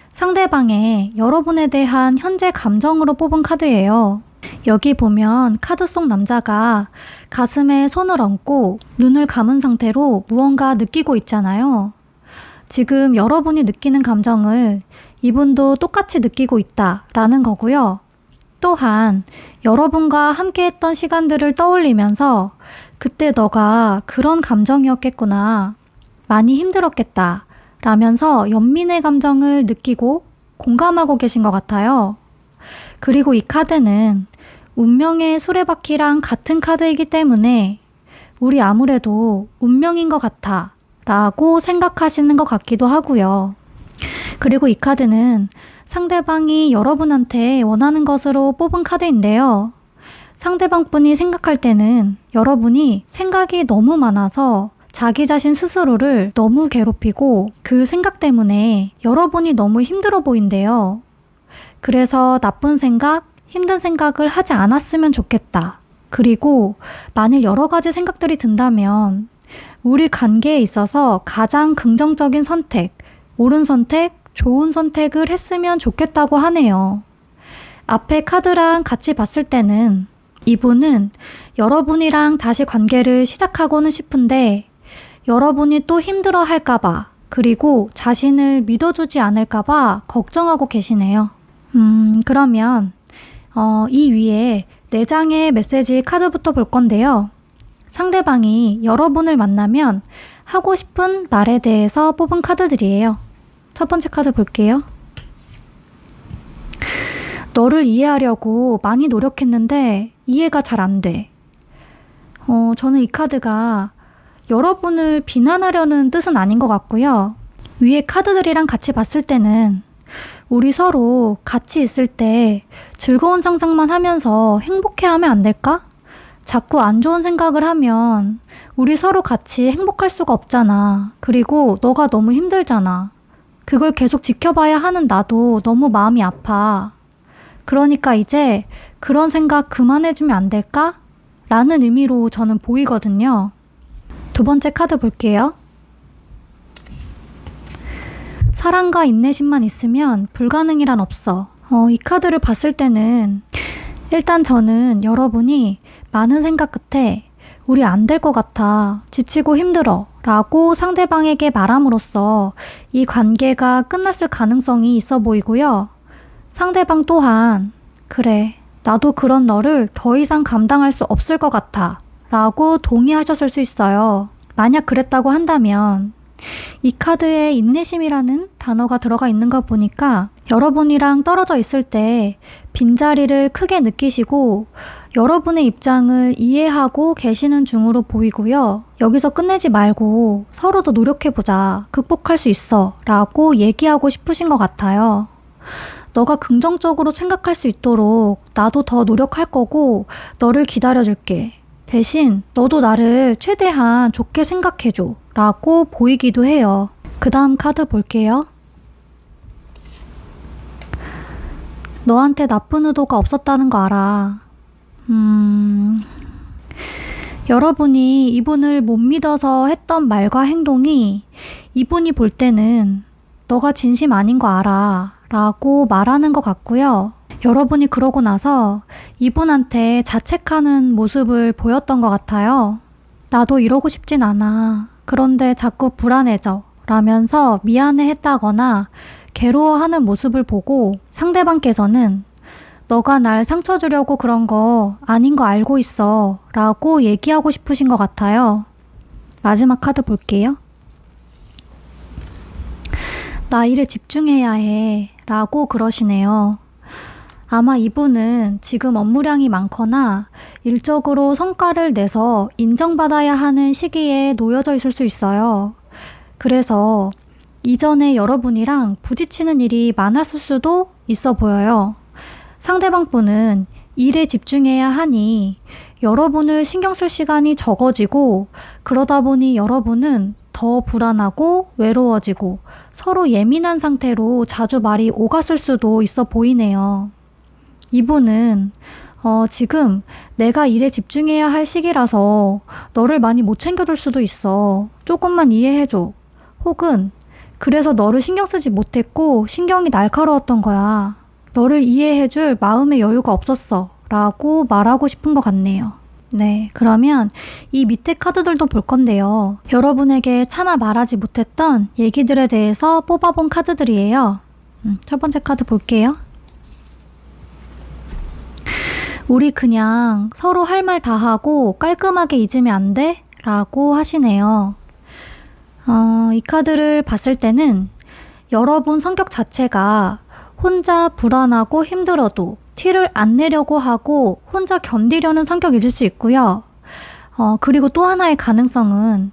[SPEAKER 1] 상대방의 여러분에 대한 현재 감정으로 뽑은 카드예요. 여기 보면 카드 속 남자가 가슴에 손을 얹고 눈을 감은 상태로 무언가 느끼고 있잖아요. 지금 여러분이 느끼는 감정을 이분도 똑같이 느끼고 있다라는 거고요. 또한 여러분과 함께했던 시간들을 떠올리면서 그때 너가 그런 감정이었겠구나. 많이 힘들었겠다. 라면서 연민의 감정을 느끼고 공감하고 계신 것 같아요. 그리고 이 카드는 운명의 수레바퀴랑 같은 카드이기 때문에 우리 아무래도 운명인 것 같아 라고 생각하시는 것 같기도 하고요. 그리고 이 카드는 상대방이 여러분한테 원하는 것으로 뽑은 카드인데요. 상대방 분이 생각할 때는 여러분이 생각이 너무 많아서 자기 자신 스스로를 너무 괴롭히고 그 생각 때문에 여러분이 너무 힘들어 보인대요. 그래서 나쁜 생각, 힘든 생각을 하지 않았으면 좋겠다. 그리고 만일 여러 가지 생각들이 든다면 우리 관계에 있어서 가장 긍정적인 선택, 옳은 선택, 좋은 선택을 했으면 좋겠다고 하네요. 앞에 카드랑 같이 봤을 때는 이분은 여러분이랑 다시 관계를 시작하고는 싶은데 여러분이 또 힘들어 할까봐 그리고 자신을 믿어주지 않을까봐 걱정하고 계시네요. 그러면 이 위에 4장의 메시지 카드부터 볼 건데요. 상대방이 여러분을 만나면 하고 싶은 말에 대해서 뽑은 카드들이에요. 첫 번째 카드 볼게요. 너를 이해하려고 많이 노력했는데 이해가 잘 안 돼. 저는 이 카드가 여러분을 비난하려는 뜻은 아닌 것 같고요. 위에 카드들이랑 같이 봤을 때는 우리 서로 같이 있을 때 즐거운 상상만 하면서 행복해하면 안 될까? 자꾸 안 좋은 생각을 하면 우리 서로 같이 행복할 수가 없잖아. 그리고 너가 너무 힘들잖아. 그걸 계속 지켜봐야 하는 나도 너무 마음이 아파. 그러니까 이제 그런 생각 그만해주면 안 될까? 라는 의미로 저는 보이거든요. 두 번째 카드 볼게요. 사랑과 인내심만 있으면 불가능이란 없어. 이 카드를 봤을 때는 일단 저는 여러분이 많은 생각 끝에 우리 안 될 것 같아, 지치고 힘들어 라고 상대방에게 말함으로써 이 관계가 끝났을 가능성이 있어 보이고요. 상대방 또한 그래, 나도 그런 너를 더 이상 감당할 수 없을 것 같아 라고 동의하셨을 수 있어요. 만약 그랬다고 한다면 이 카드에 인내심이라는 단어가 들어가 있는 걸 보니까 여러분이랑 떨어져 있을 때 빈자리를 크게 느끼시고 여러분의 입장을 이해하고 계시는 중으로 보이고요. 여기서 끝내지 말고 서로 더 노력해보자, 극복할 수 있어 라고 얘기하고 싶으신 것 같아요. 너가 긍정적으로 생각할 수 있도록 나도 더 노력할 거고 너를 기다려줄게. 대신 너도 나를 최대한 좋게 생각해줘 라고 보이기도 해요. 그 다음 카드 볼게요. 너한테 나쁜 의도가 없었다는 거 알아. 여러분이 이분을 못 믿어서 했던 말과 행동이 이분이 볼 때는 너가 진심 아닌 거 알아 라고 말하는 것 같고요. 여러분이 그러고 나서 이분한테 자책하는 모습을 보였던 것 같아요. 나도 이러고 싶진 않아. 그런데 자꾸 불안해져 라면서 미안해 했다거나 괴로워하는 모습을 보고 상대방께서는 너가 날 상처 주려고 그런 거 아닌 거 알고 있어 라고 얘기하고 싶으신 것 같아요. 마지막 카드 볼게요. 나 일에 집중해야 해 라고 그러시네요. 아마 이분은 지금 업무량이 많거나 일적으로 성과를 내서 인정받아야 하는 시기에 놓여져 있을 수 있어요. 그래서 이전에 여러분이랑 부딪히는 일이 많았을 수도 있어 보여요. 상대방 분은 일에 집중해야 하니 여러분을 신경 쓸 시간이 적어지고 그러다 보니 여러분은 더 불안하고 외로워지고 서로 예민한 상태로 자주 말이 오갔을 수도 있어 보이네요. 이분은 지금 내가 일에 집중해야 할 시기라서 너를 많이 못 챙겨줄 수도 있어. 조금만 이해해줘. 혹은 그래서 너를 신경 쓰지 못했고 신경이 날카로웠던 거야. 너를 이해해줄 마음의 여유가 없었어 라고 말하고 싶은 것 같네요. 네, 그러면 이 밑에 카드들도 볼 건데요. 여러분에게 차마 말하지 못했던 얘기들에 대해서 뽑아본 카드들이에요. 첫 번째 카드 볼게요. 우리 그냥 서로 할 말 다 하고 깔끔하게 잊으면 안 돼? 라고 하시네요. 이 카드를 봤을 때는 여러분 성격 자체가 혼자 불안하고 힘들어도 티를 안 내려고 하고 혼자 견디려는 성격일 수 있고요. 그리고 또 하나의 가능성은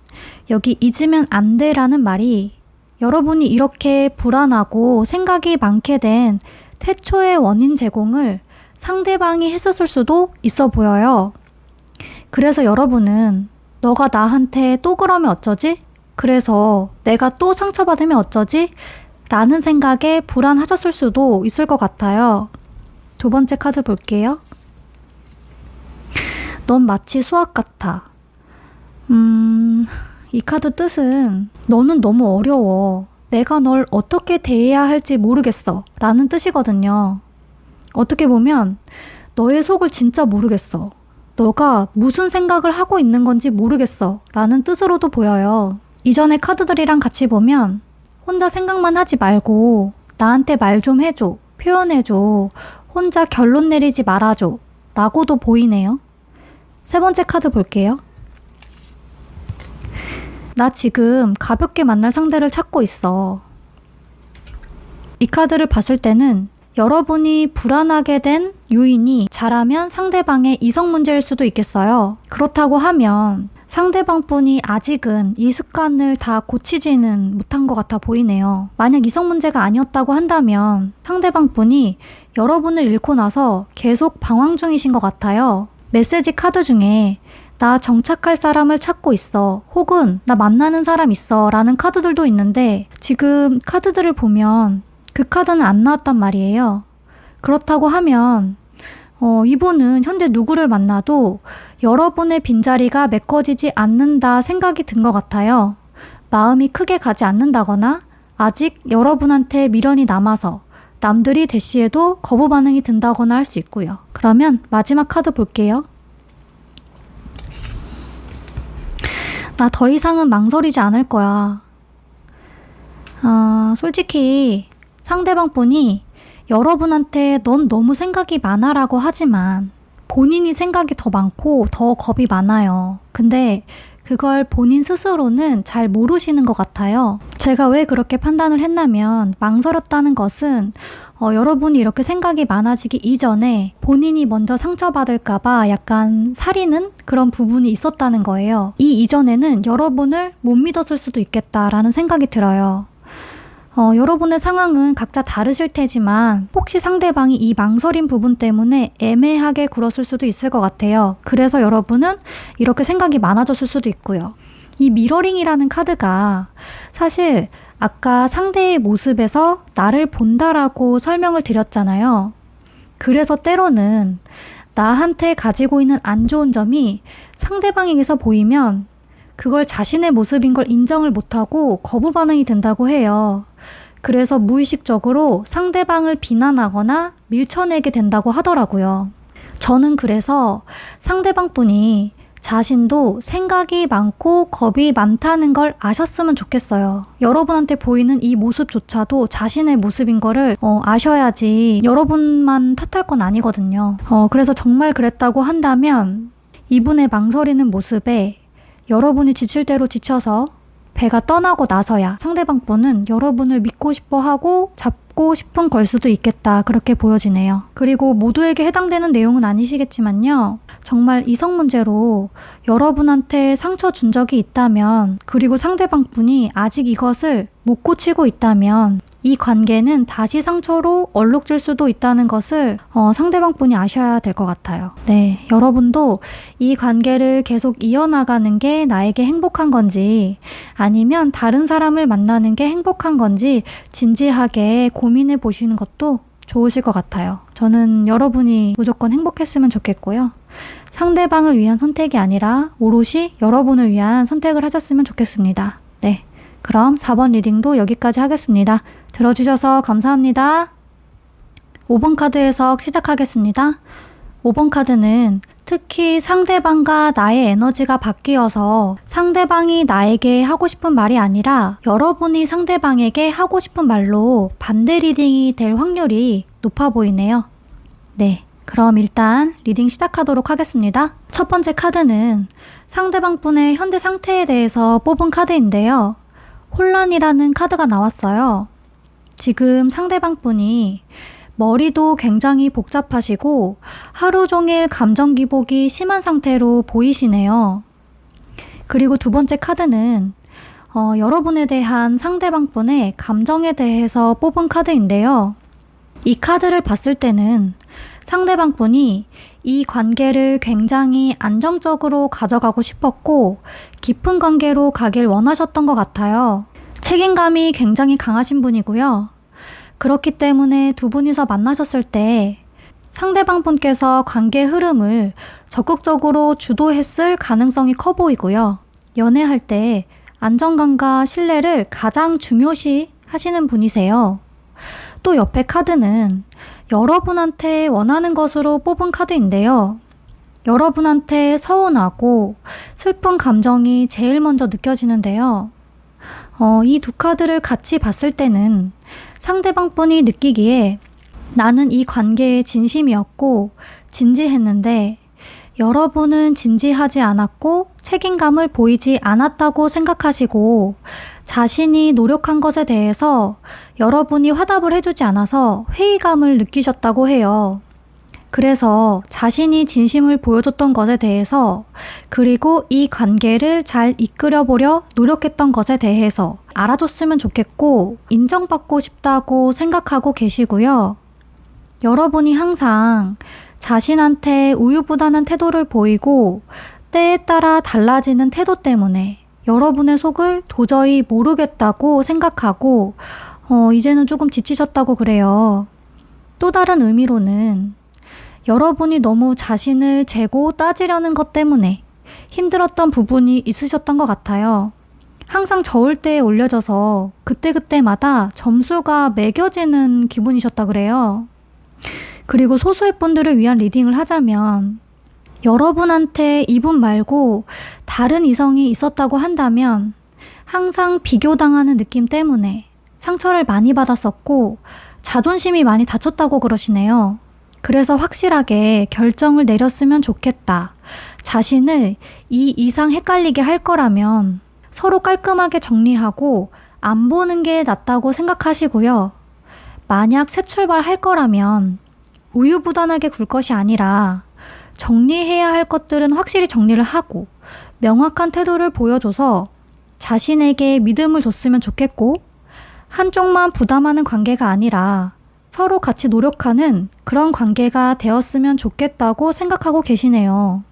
[SPEAKER 1] 여기 잊으면 안 돼라는 말이 여러분이 이렇게 불안하고 생각이 많게 된 태초의 원인 제공을 상대방이 했었을 수도 있어 보여요. 그래서 여러분은 너가 나한테 또 그러면 어쩌지? 그래서 내가 또 상처받으면 어쩌지? 라는 생각에 불안하셨을 수도 있을 것 같아요. 두 번째 카드 볼게요. 넌 마치 수학 같아. 이 카드 뜻은 너는 너무 어려워. 내가 널 어떻게 대해야 할지 모르겠어. 라는 뜻이거든요. 어떻게 보면 너의 속을 진짜 모르겠어. 너가 무슨 생각을 하고 있는 건지 모르겠어. 라는 뜻으로도 보여요. 이전의 카드들이랑 같이 보면 혼자 생각만 하지 말고 나한테 말 좀 해줘. 표현해줘. 혼자 결론 내리지 말아줘. 라고도 보이네요. 세 번째 카드 볼게요. 나 지금 가볍게 만날 상대를 찾고 있어. 이 카드를 봤을 때는 여러분이 불안하게 된 요인이 잘하면 상대방의 이성 문제일 수도 있겠어요. 그렇다고 하면 상대방분이 아직은 이 습관을 다 고치지는 못한 것 같아 보이네요. 만약 이성 문제가 아니었다고 한다면 상대방분이 여러분을 잃고 나서 계속 방황 중이신 것 같아요. 메시지 카드 중에 나 정착할 사람을 찾고 있어, 혹은 나 만나는 사람 있어 라는 카드들도 있는데 지금 카드들을 보면 그 카드는 안 나왔단 말이에요. 그렇다고 하면 이분은 현재 누구를 만나도 여러분의 빈자리가 메꿔지지 않는다 생각이 든 것 같아요. 마음이 크게 가지 않는다거나 아직 여러분한테 미련이 남아서 남들이 대시해도 거부 반응이 든다거나 할 수 있고요. 그러면 마지막 카드 볼게요. 나 더 이상은 망설이지 않을 거야. 솔직히 상대방 분이 여러분한테 넌 너무 생각이 많아 라고 하지만 본인이 생각이 더 많고 더 겁이 많아요. 근데 그걸 본인 스스로는 잘 모르시는 것 같아요. 제가 왜 그렇게 판단을 했냐면 망설였다는 것은 여러분이 이렇게 생각이 많아지기 이전에 본인이 먼저 상처받을까봐 약간 사리는 그런 부분이 있었다는 거예요. 이 이전에는 여러분을 못 믿었을 수도 있겠다라는 생각이 들어요. 여러분의 상황은 각자 다르실 테지만 혹시 상대방이 이 망설임 부분 때문에 애매하게 굴었을 수도 있을 것 같아요. 그래서 여러분은 이렇게 생각이 많아졌을 수도 있고요. 이 미러링이라는 카드가 사실 아까 상대의 모습에서 나를 본다라고 설명을 드렸잖아요. 그래서 때로는 나한테 가지고 있는 안 좋은 점이 상대방에게서 보이면 그걸 자신의 모습인 걸 인정을 못하고 거부 반응이 든다고 해요. 그래서 무의식적으로 상대방을 비난하거나 밀쳐내게 된다고 하더라고요. 저는 그래서 상대방 분이 자신도 생각이 많고 겁이 많다는 걸 아셨으면 좋겠어요. 여러분한테 보이는 이 모습조차도 자신의 모습인 거를 아셔야지 여러분만 탓할 건 아니거든요. 그래서 정말 그랬다고 한다면 이분의 망설이는 모습에 여러분이 지칠 대로 지쳐서 배가 떠나고 나서야 상대방 분은 여러분을 믿고 싶어 하고 잡고 싶은 걸 수도 있겠다, 그렇게 보여지네요. 그리고 모두에게 해당되는 내용은 아니시겠지만요. 정말 이성 문제로 여러분한테 상처 준 적이 있다면, 그리고 상대방 분이 아직 이것을 못 고치고 있다면 이 관계는 다시 상처로 얼룩질 수도 있다는 것을 상대방 분이 아셔야 될 것 같아요. 네, 여러분도 이 관계를 계속 이어나가는 게 나에게 행복한 건지 아니면 다른 사람을 만나는 게 행복한 건지 진지하게 고민해 보시는 것도 좋으실 것 같아요. 저는 여러분이 무조건 행복했으면 좋겠고요. 상대방을 위한 선택이 아니라 오롯이 여러분을 위한 선택을 하셨으면 좋겠습니다. 네, 그럼 4번 리딩도 여기까지 하겠습니다. 들어주셔서 감사합니다. 5번 카드 해석 시작하겠습니다. 5번 카드는 특히 상대방과 나의 에너지가 바뀌어서 상대방이 나에게 하고 싶은 말이 아니라 여러분이 상대방에게 하고 싶은 말로 반대 리딩이 될 확률이 높아 보이네요. 네, 그럼 일단 리딩 시작하도록 하겠습니다. 첫 번째 카드는 상대방 분의 현재 상태에 대해서 뽑은 카드인데요. 혼란이라는 카드가 나왔어요. 지금 상대방 분이 머리도 굉장히 복잡하시고 하루 종일 감정 기복이 심한 상태로 보이시네요. 그리고 두 번째 카드는 여러분에 대한 상대방 분의 감정에 대해서 뽑은 카드인데요. 이 카드를 봤을 때는 상대방 분이 이 관계를 굉장히 안정적으로 가져가고 싶었고 깊은 관계로 가길 원하셨던 것 같아요. 책임감이 굉장히 강하신 분이고요. 그렇기 때문에 두 분이서 만나셨을 때 상대방 분께서 관계 흐름을 적극적으로 주도했을 가능성이 커 보이고요. 연애할 때 안정감과 신뢰를 가장 중요시 하시는 분이세요. 또 옆에 카드는 여러분한테 원하는 것으로 뽑은 카드인데요. 여러분한테 서운하고 슬픈 감정이 제일 먼저 느껴지는데요. 이 두 카드를 같이 봤을 때는 상대방 분이 느끼기에 나는 이 관계에 진심이었고 진지했는데 여러분은 진지하지 않았고 책임감을 보이지 않았다고 생각하시고 자신이 노력한 것에 대해서 여러분이 화답을 해주지 않아서 회의감을 느끼셨다고 해요. 그래서 자신이 진심을 보여줬던 것에 대해서 그리고 이 관계를 잘 이끌어보려 노력했던 것에 대해서 알아줬으면 좋겠고 인정받고 싶다고 생각하고 계시고요. 여러분이 항상 자신한테 우유부단한 태도를 보이고 때에 따라 달라지는 태도 때문에 여러분의 속을 도저히 모르겠다고 생각하고 이제는 조금 지치셨다고 그래요. 또 다른 의미로는 여러분이 너무 자신을 재고 따지려는 것 때문에 힘들었던 부분이 있으셨던 것 같아요. 항상 저울 때에 올려져서 그때그때마다 점수가 매겨지는 기분이셨다 그래요. 그리고 소수의 분들을 위한 리딩을 하자면 여러분한테 이분 말고 다른 이성이 있었다고 한다면 항상 비교당하는 느낌 때문에 상처를 많이 받았었고 자존심이 많이 다쳤다고 그러시네요. 그래서 확실하게 결정을 내렸으면 좋겠다. 자신을 이 이상 헷갈리게 할 거라면 서로 깔끔하게 정리하고 안 보는 게 낫다고 생각하시고요. 만약 새 출발할 거라면 우유부단하게 굴 것이 아니라 정리해야 할 것들은 확실히 정리를 하고 명확한 태도를 보여줘서 자신에게 믿음을 줬으면 좋겠고 한쪽만 부담하는 관계가 아니라 서로 같이 노력하는 그런 관계가 되었으면 좋겠다고 생각하고 계시네요.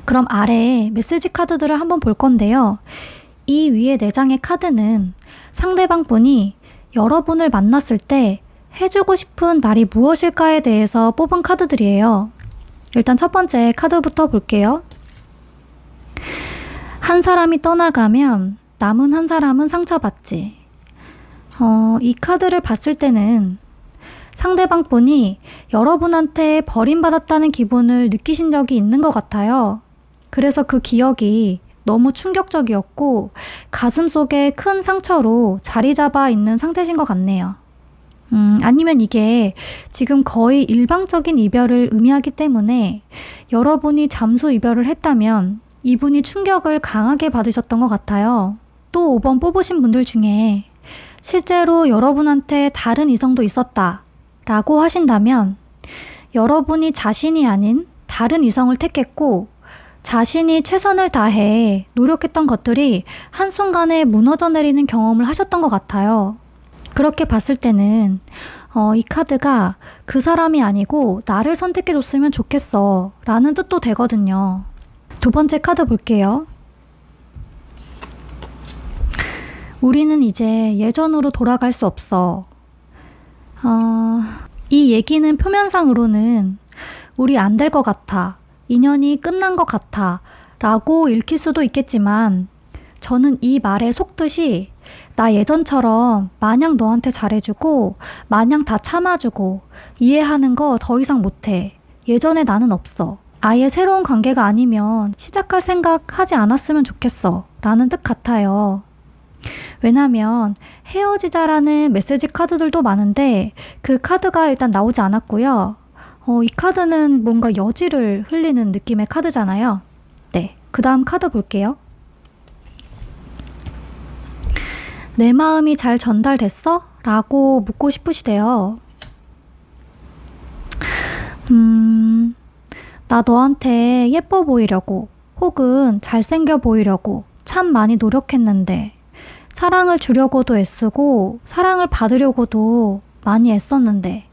[SPEAKER 1] 그럼 아래에 메시지 카드들을 한번 볼 건데요. 이 위에 4장의 카드는 상대방 분이 여러분을 만났을 때 해주고 싶은 말이 무엇일까에 대해서 뽑은 카드들이에요. 일단 첫 번째 카드부터 볼게요. 한 사람이 떠나가면 남은 한 사람은 상처받지. 이 카드를 봤을 때는 상대방 분이 여러분한테 버림받았다는 기분을 느끼신 적이 있는 것 같아요. 그래서 그 기억이 너무 충격적이었고 가슴속에 큰 상처로 자리 잡아 있는 상태신 것 같네요. 아니면 이게 지금 거의 일방적인 이별을 의미하기 때문에 여러분이 잠수 이별을 했다면 이분이 충격을 강하게 받으셨던 것 같아요. 또 5번 뽑으신 분들 중에 실제로 여러분한테 다른 이성도 있었다 라고 하신다면 여러분이 자신이 아닌 다른 이성을 택했고 자신이 최선을 다해 노력했던 것들이 한순간에 무너져 내리는 경험을 하셨던 것 같아요. 그렇게 봤을 때는 이 카드가 그 사람이 아니고 나를 선택해줬으면 좋겠어 라는 뜻도 되거든요. 두 번째 카드 볼게요. 우리는 이제 예전으로 돌아갈 수 없어. 이 얘기는 표면상으로는 우리 안 될 것 같아. 인연이 끝난 것 같아. 라고 읽힐 수도 있겠지만 저는 이 말의 속뜻이 나 예전처럼 마냥 너한테 잘해주고 마냥 다 참아주고 이해하는 거 더 이상 못해. 예전에 나는 없어. 아예 새로운 관계가 아니면 시작할 생각 하지 않았으면 좋겠어. 라는 뜻 같아요. 왜냐면 헤어지자라는 메시지 카드들도 많은데 그 카드가 일단 나오지 않았고요. 이 카드는 뭔가 여지를 흘리는 느낌의 카드잖아요. 네, 그 다음 카드 볼게요. 내 마음이 잘 전달됐어? 라고 묻고 싶으시대요. 나 너한테 예뻐 보이려고 혹은 잘생겨 보이려고 참 많이 노력했는데 사랑을 주려고도 애쓰고 사랑을 받으려고도 많이 애썼는데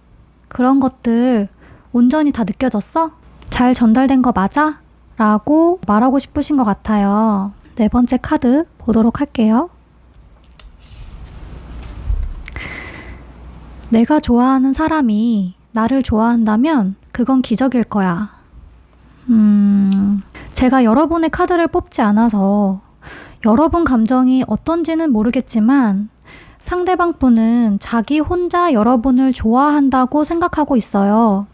[SPEAKER 1] 그런 것들 온전히 다 느껴졌어? 잘 전달된 거 맞아? 라고 말하고 싶으신 것 같아요. 네 번째 카드 보도록 할게요. 내가 좋아하는 사람이 나를 좋아한다면 그건 기적일 거야. 제가 여러분의 카드를 뽑지 않아서 여러분 감정이 어떤지는 모르겠지만 상대방 분은 자기 혼자 여러분을 좋아한다고 생각하고 있어요.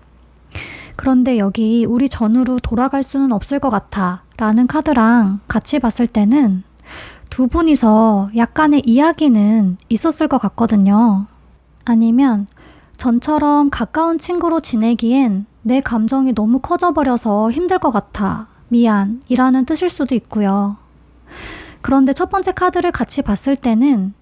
[SPEAKER 1] 그런데 여기 우리 전으로 돌아갈 수는 없을 것 같아 라는 카드랑 같이 봤을 때는 두 분이서 약간의 이야기는 있었을 것 같거든요. 아니면 전처럼 가까운 친구로 지내기엔 내 감정이 너무 커져버려서 힘들 것 같아. 미안. 이라는 뜻일 수도 있고요. 그런데 첫 번째 카드를 같이 봤을 때는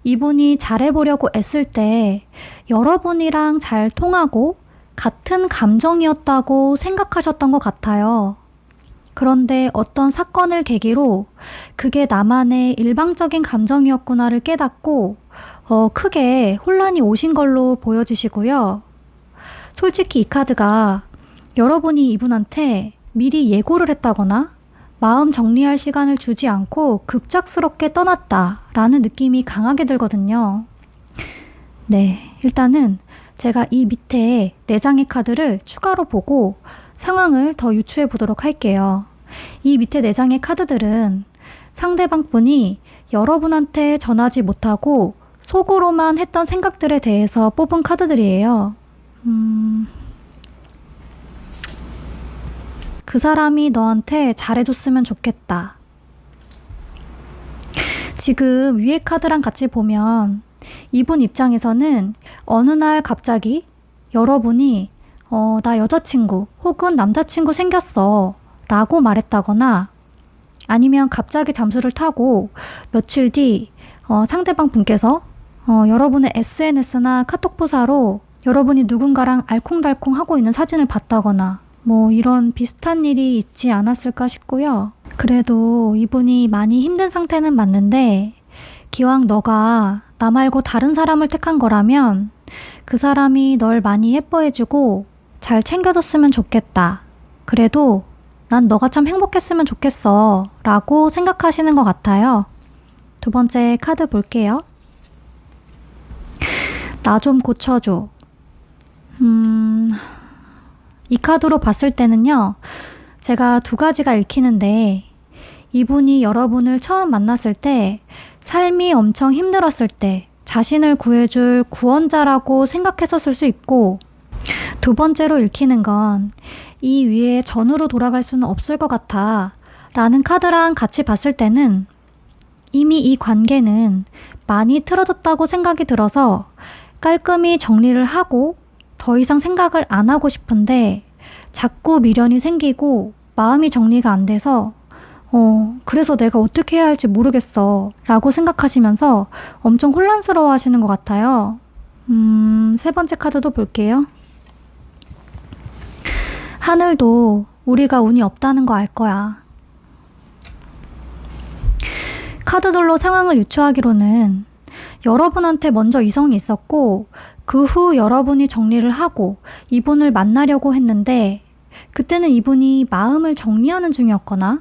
[SPEAKER 1] 이분이 잘해보려고 애쓸 때 여러분이랑 잘 통하고 같은 감정이었다고 생각하셨던 것 같아요. 그런데 어떤 사건을 계기로 그게 나만의 일방적인 감정이었구나를 깨닫고 크게 혼란이 오신 걸로 보여지시고요. 솔직히 이 카드가 여러분이 이분한테 미리 예고를 했다거나 마음 정리할 시간을 주지 않고 급작스럽게 떠났다라는 느낌이 강하게 들거든요. 네, 일단은 제가 이 밑에 4장의 카드를 추가로 보고 상황을 더 유추해 보도록 할게요. 이 밑에 4장의 카드들은 상대방 분이 여러분한테 전하지 못하고 속으로만 했던 생각들에 대해서 뽑은 카드들이에요. 그 사람이 너한테 잘해줬으면 좋겠다. 지금 위에 카드랑 같이 보면 이분 입장에서는 어느 날 갑자기 여러분이 나 여자친구 혹은 남자친구 생겼어 라고 말했다거나 아니면 갑자기 잠수를 타고 며칠 뒤 상대방 분께서 여러분의 SNS나 카톡 부사로 여러분이 누군가랑 알콩달콩 하고 있는 사진을 봤다거나 뭐 이런 비슷한 일이 있지 않았을까 싶고요. 그래도 이분이 많이 힘든 상태는 맞는데 기왕 너가 나 말고 다른 사람을 택한 거라면 그 사람이 널 많이 예뻐해주고 잘 챙겨줬으면 좋겠다. 그래도 난 너가 참 행복했으면 좋겠어 라고 생각하시는 것 같아요. 두 번째 카드 볼게요. 나 좀 고쳐줘. 이 카드로 봤을 때는요. 제가 2가지가 읽히는데 이분이 여러분을 처음 만났을 때 삶이 엄청 힘들었을 때 자신을 구해줄 구원자라고 생각했었을 수 있고 두 번째로 읽히는 건 이 위에 전으로 돌아갈 수는 없을 것 같아 라는 카드랑 같이 봤을 때는 이미 이 관계는 많이 틀어졌다고 생각이 들어서 깔끔히 정리를 하고 더 이상 생각을 안 하고 싶은데 자꾸 미련이 생기고 마음이 정리가 안 돼서 그래서 내가 어떻게 해야 할지 모르겠어 라고 생각하시면서 엄청 혼란스러워 하시는 것 같아요. 세 번째 카드도 볼게요. 하늘도 우리가 운이 없다는 거 알 거야. 카드들로 상황을 유추하기로는 여러분한테 먼저 이성이 있었고 그 후 여러분이 정리를 하고 이분을 만나려고 했는데 그때는 이분이 마음을 정리하는 중이었거나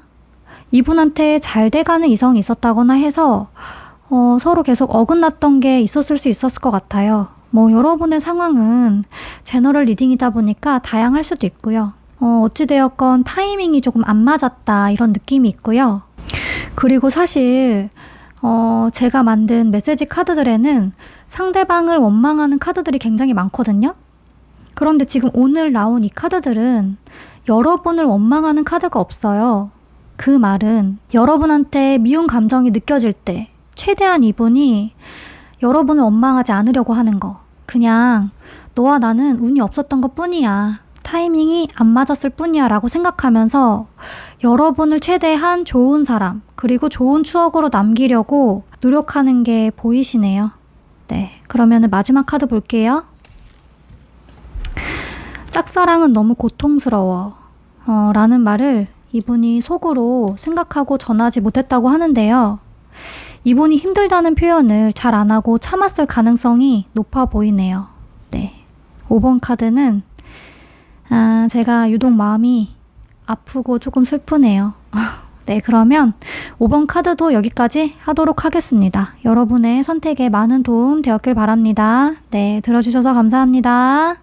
[SPEAKER 1] 이분한테 잘 돼가는 이성이 있었다거나 해서 서로 계속 어긋났던 게 있었을 수 있었을 것 같아요. 뭐 여러분의 상황은 제너럴 리딩이다 보니까 다양할 수도 있고요. 어찌되었건 타이밍이 조금 안 맞았다 이런 느낌이 있고요. 그리고 사실 제가 만든 메시지 카드들에는 상대방을 원망하는 카드들이 굉장히 많거든요. 그런데 지금 오늘 나온 이 카드들은 여러분을 원망하는 카드가 없어요. 그 말은 여러분한테 미운 감정이 느껴질 때 최대한 이분이 여러분을 원망하지 않으려고 하는 거. 그냥 너와 나는 운이 없었던 것 뿐이야. 타이밍이 안 맞았을 뿐이야 라고 생각하면서 여러분을 최대한 좋은 사람 그리고 좋은 추억으로 남기려고 노력하는 게 보이시네요. 네, 그러면 마지막 카드 볼게요. 짝사랑은 너무 고통스러워 라는 말을 이분이 속으로 생각하고 전하지 못했다고 하는데요. 이분이 힘들다는 표현을 잘 안 하고 참았을 가능성이 높아 보이네요. 네, 5번 카드는 제가 유독 마음이 아프고 조금 슬프네요. 네, 그러면 5번 카드도 여기까지 하도록 하겠습니다. 여러분의 선택에 많은 도움 되었길 바랍니다. 네, 들어주셔서 감사합니다.